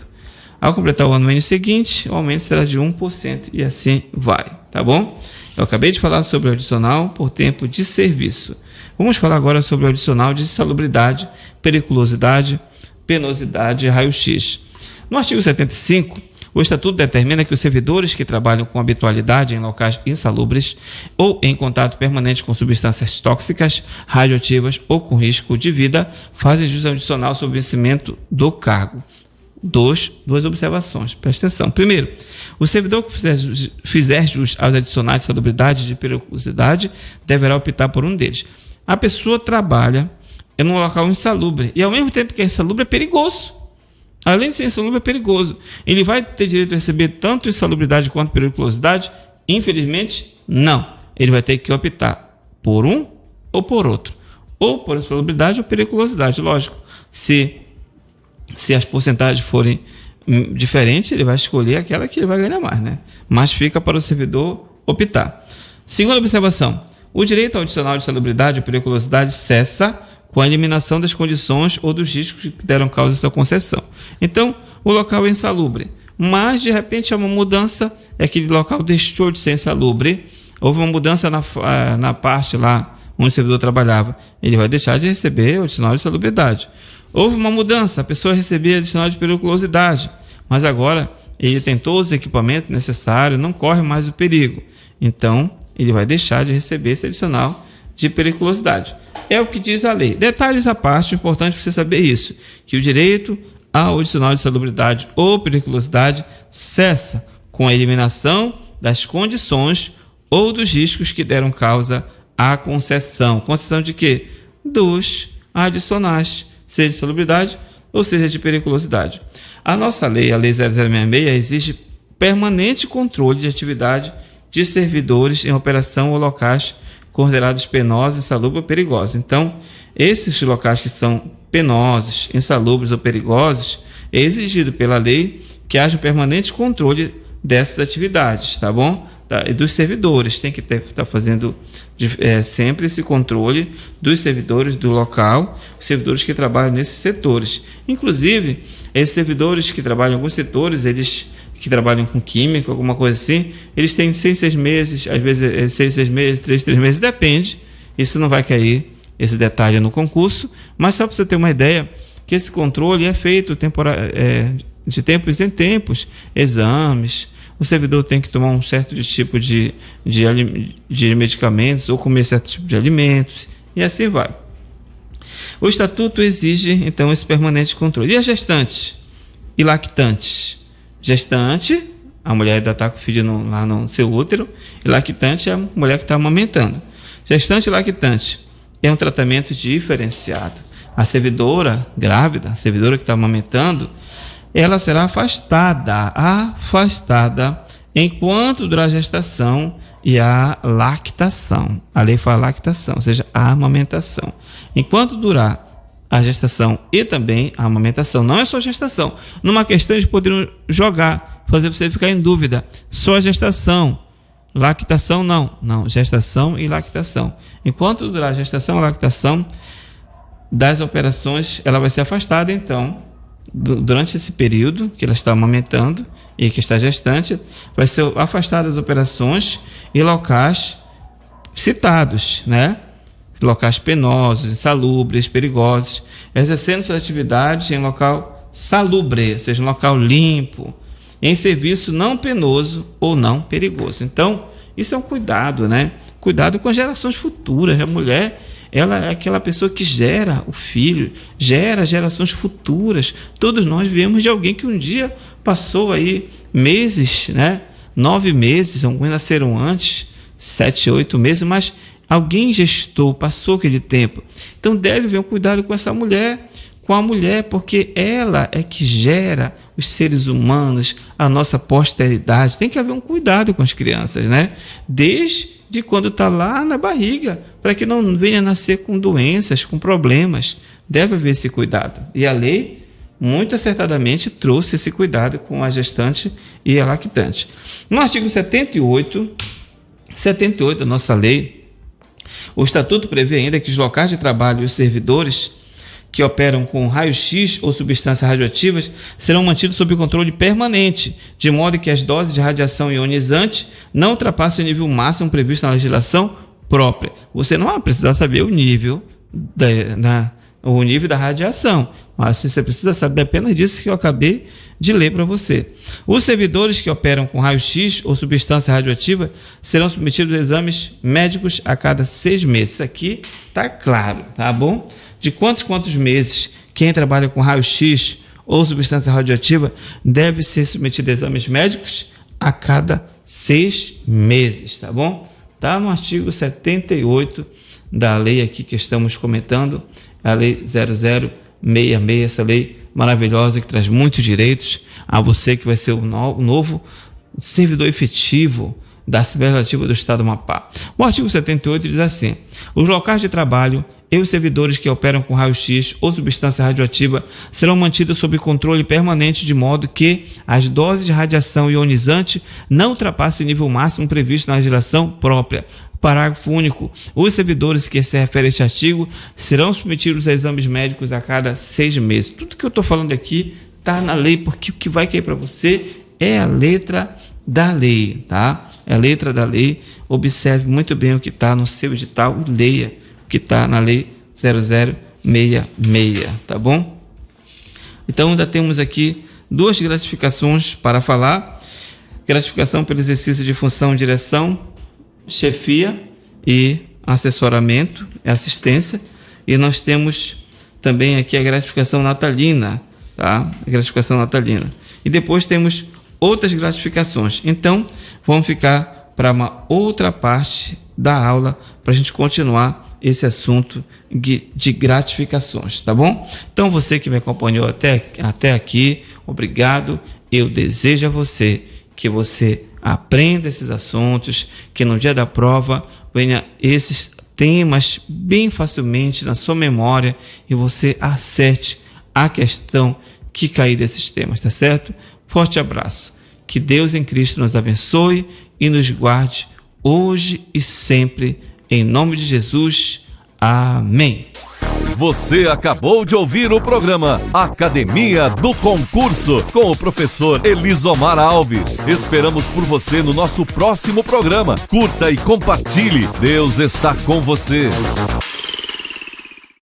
Ao completar o ano ênio seguinte, o aumento será de 1% e assim vai, tá bom? Eu acabei de falar sobre o adicional por tempo de serviço. Vamos falar agora sobre o adicional de insalubridade, periculosidade, penosidade e raio-x. No artigo 75, o Estatuto determina que os servidores que trabalham com habitualidade em locais insalubres ou em contato permanente com substâncias tóxicas, radioativas ou com risco de vida fazem jus adicional sobre o vencimento do cargo. Duas observações, presta atenção. Primeiro, o servidor que fizer jus aos adicionais de salubridade e de periculosidade deverá optar por um deles. A pessoa trabalha em um local insalubre e ao mesmo tempo que é insalubre é perigoso. Além de ser insalubre é perigoso. Ele vai ter direito a receber tanto insalubridade quanto periculosidade? Infelizmente, não. Ele vai ter que optar por um ou por outro. Ou por insalubridade ou periculosidade. Lógico, se as porcentagens forem diferentes, ele vai escolher aquela que ele vai ganhar mais, né? Mas fica para o servidor optar. Segunda observação, o direito ao adicional de salubridade ou periculosidade cessa com a eliminação das condições ou dos riscos que deram causa a essa concessão. Então, o local é insalubre, mas de repente há uma mudança, aquele local deixou de ser insalubre, houve uma mudança na parte lá onde o servidor trabalhava, ele vai deixar de receber o adicional de salubridade. Houve uma mudança, a pessoa recebia adicional de periculosidade, mas agora ele tem todos os equipamentos necessários, não corre mais o perigo. Então, ele vai deixar de receber esse adicional de periculosidade. É o que diz a lei. Detalhes à parte, é importante você saber isso, que o direito ao adicional de salubridade ou periculosidade cessa com a eliminação das condições ou dos riscos que deram causa à concessão. Concessão de quê? Dos adicionais, seja de salubridade ou seja de periculosidade. A nossa lei, a Lei 0066, exige permanente controle de atividade de servidores em operação ou locais considerados penosos, insalubres ou perigosos. Então, esses locais que são penosos, insalubres ou perigosos, é exigido pela lei que haja um permanente controle dessas atividades, tá bom? E dos servidores, tem que estar fazendo sempre esse controle dos servidores do local, os servidores que trabalham nesses setores. Inclusive, esses servidores que trabalham em alguns setores, eles que trabalham com química, alguma coisa assim, eles têm 6 meses, às vezes 6 meses, 3 meses, depende. Isso não vai cair, esse detalhe no concurso, mas só para você ter uma ideia, que esse controle é feito de tempos em tempos, exames. O servidor tem que tomar um certo tipo de medicamentos ou comer certo tipo de alimentos e assim vai. O Estatuto exige, então, esse permanente controle. E as gestantes e lactantes? Gestante, a mulher ainda está com o filho lá no seu útero, e lactante é a mulher que está amamentando. Gestante e lactante é um tratamento diferenciado. A servidora grávida, a servidora que está amamentando, ela será afastada enquanto durar a gestação e a lactação. A lei fala lactação, ou seja, a amamentação. Enquanto durar a gestação e também a amamentação, não é só gestação. Numa questão de poder jogar, fazer você ficar em dúvida, só a gestação, lactação não, gestação e lactação. Enquanto durar a gestação e a lactação das operações, ela vai ser afastada, então, durante esse período que ela está amamentando e que está gestante, vai ser afastada das operações e locais citados, né? Locais penosos, insalubres, perigosos, exercendo suas atividades em local salubre, ou seja, um local limpo, em serviço não penoso ou não perigoso. Então, isso é um cuidado, né? Cuidado com as gerações futuras. A mulher, ela é aquela pessoa que gera o filho, gera gerações futuras. Todos nós viemos de alguém que um dia passou aí meses, né? 9 meses, alguns nasceram antes, 7, 8 meses, mas alguém gestou, passou aquele tempo. Então deve haver um cuidado com essa mulher, com a mulher, porque ela é que gera os seres humanos, a nossa posteridade. Tem que haver um cuidado com as crianças, né? Desde quando está lá na barriga, para que não venha nascer com doenças, com problemas. Deve haver esse cuidado. E a lei, muito acertadamente, trouxe esse cuidado com a gestante e a lactante. No artigo 78 da nossa lei, o Estatuto prevê ainda que os locais de trabalho e os servidores que operam com raio-x ou substâncias radioativas serão mantidos sob controle permanente, de modo que as doses de radiação ionizante não ultrapassem o nível máximo previsto na legislação própria. Você não vai precisar saber o nível da radiação, mas você precisa saber apenas disso que eu acabei de ler para você. Os servidores que operam com raio-x ou substância radioativa serão submetidos a exames médicos a cada 6 meses. Isso aqui está claro, tá bom? De quantos meses quem trabalha com raio-x ou substância radioativa deve ser submetido a exames médicos a cada 6 meses, tá bom? Está no artigo 78 da lei aqui que estamos comentando, a lei 0066, essa lei maravilhosa que traz muitos direitos a você que vai ser o novo servidor efetivo da Assembleia Legislativa do Estado do Amapá. O artigo 78 diz assim: os locais de trabalho e os servidores que operam com raio-x ou substância radioativa serão mantidos sob controle permanente, de modo que as doses de radiação ionizante não ultrapassem o nível máximo previsto na legislação própria. Parágrafo único. Os servidores que se refere a este artigo serão submetidos a exames médicos a cada 6 meses. Tudo que eu estou falando aqui está na lei, porque o que vai cair para você é a letra da lei, tá? É a letra da lei. Observe muito bem o que está no seu edital e leia o que está na lei 0066, tá bom? Então ainda temos aqui 2 gratificações para falar. Gratificação pelo exercício de função, direção, chefia e assessoramento, assistência. E nós temos também aqui a gratificação natalina, tá? A gratificação natalina. E depois temos outras gratificações. Então, vamos ficar para uma outra parte da aula para a gente continuar esse assunto de gratificações, tá bom? Então, você que me acompanhou até aqui, obrigado. Eu desejo a você que você aprenda esses assuntos, que no dia da prova venha esses temas bem facilmente na sua memória e você acerte a questão que cair desses temas, tá certo? Forte abraço. Que Deus em Cristo nos abençoe e nos guarde hoje e sempre, em nome de Jesus. Amém. Você acabou de ouvir o programa Academia do Concurso com o professor Elisomar Alves. Esperamos por você no nosso próximo programa. Curta e compartilhe. Deus está com você.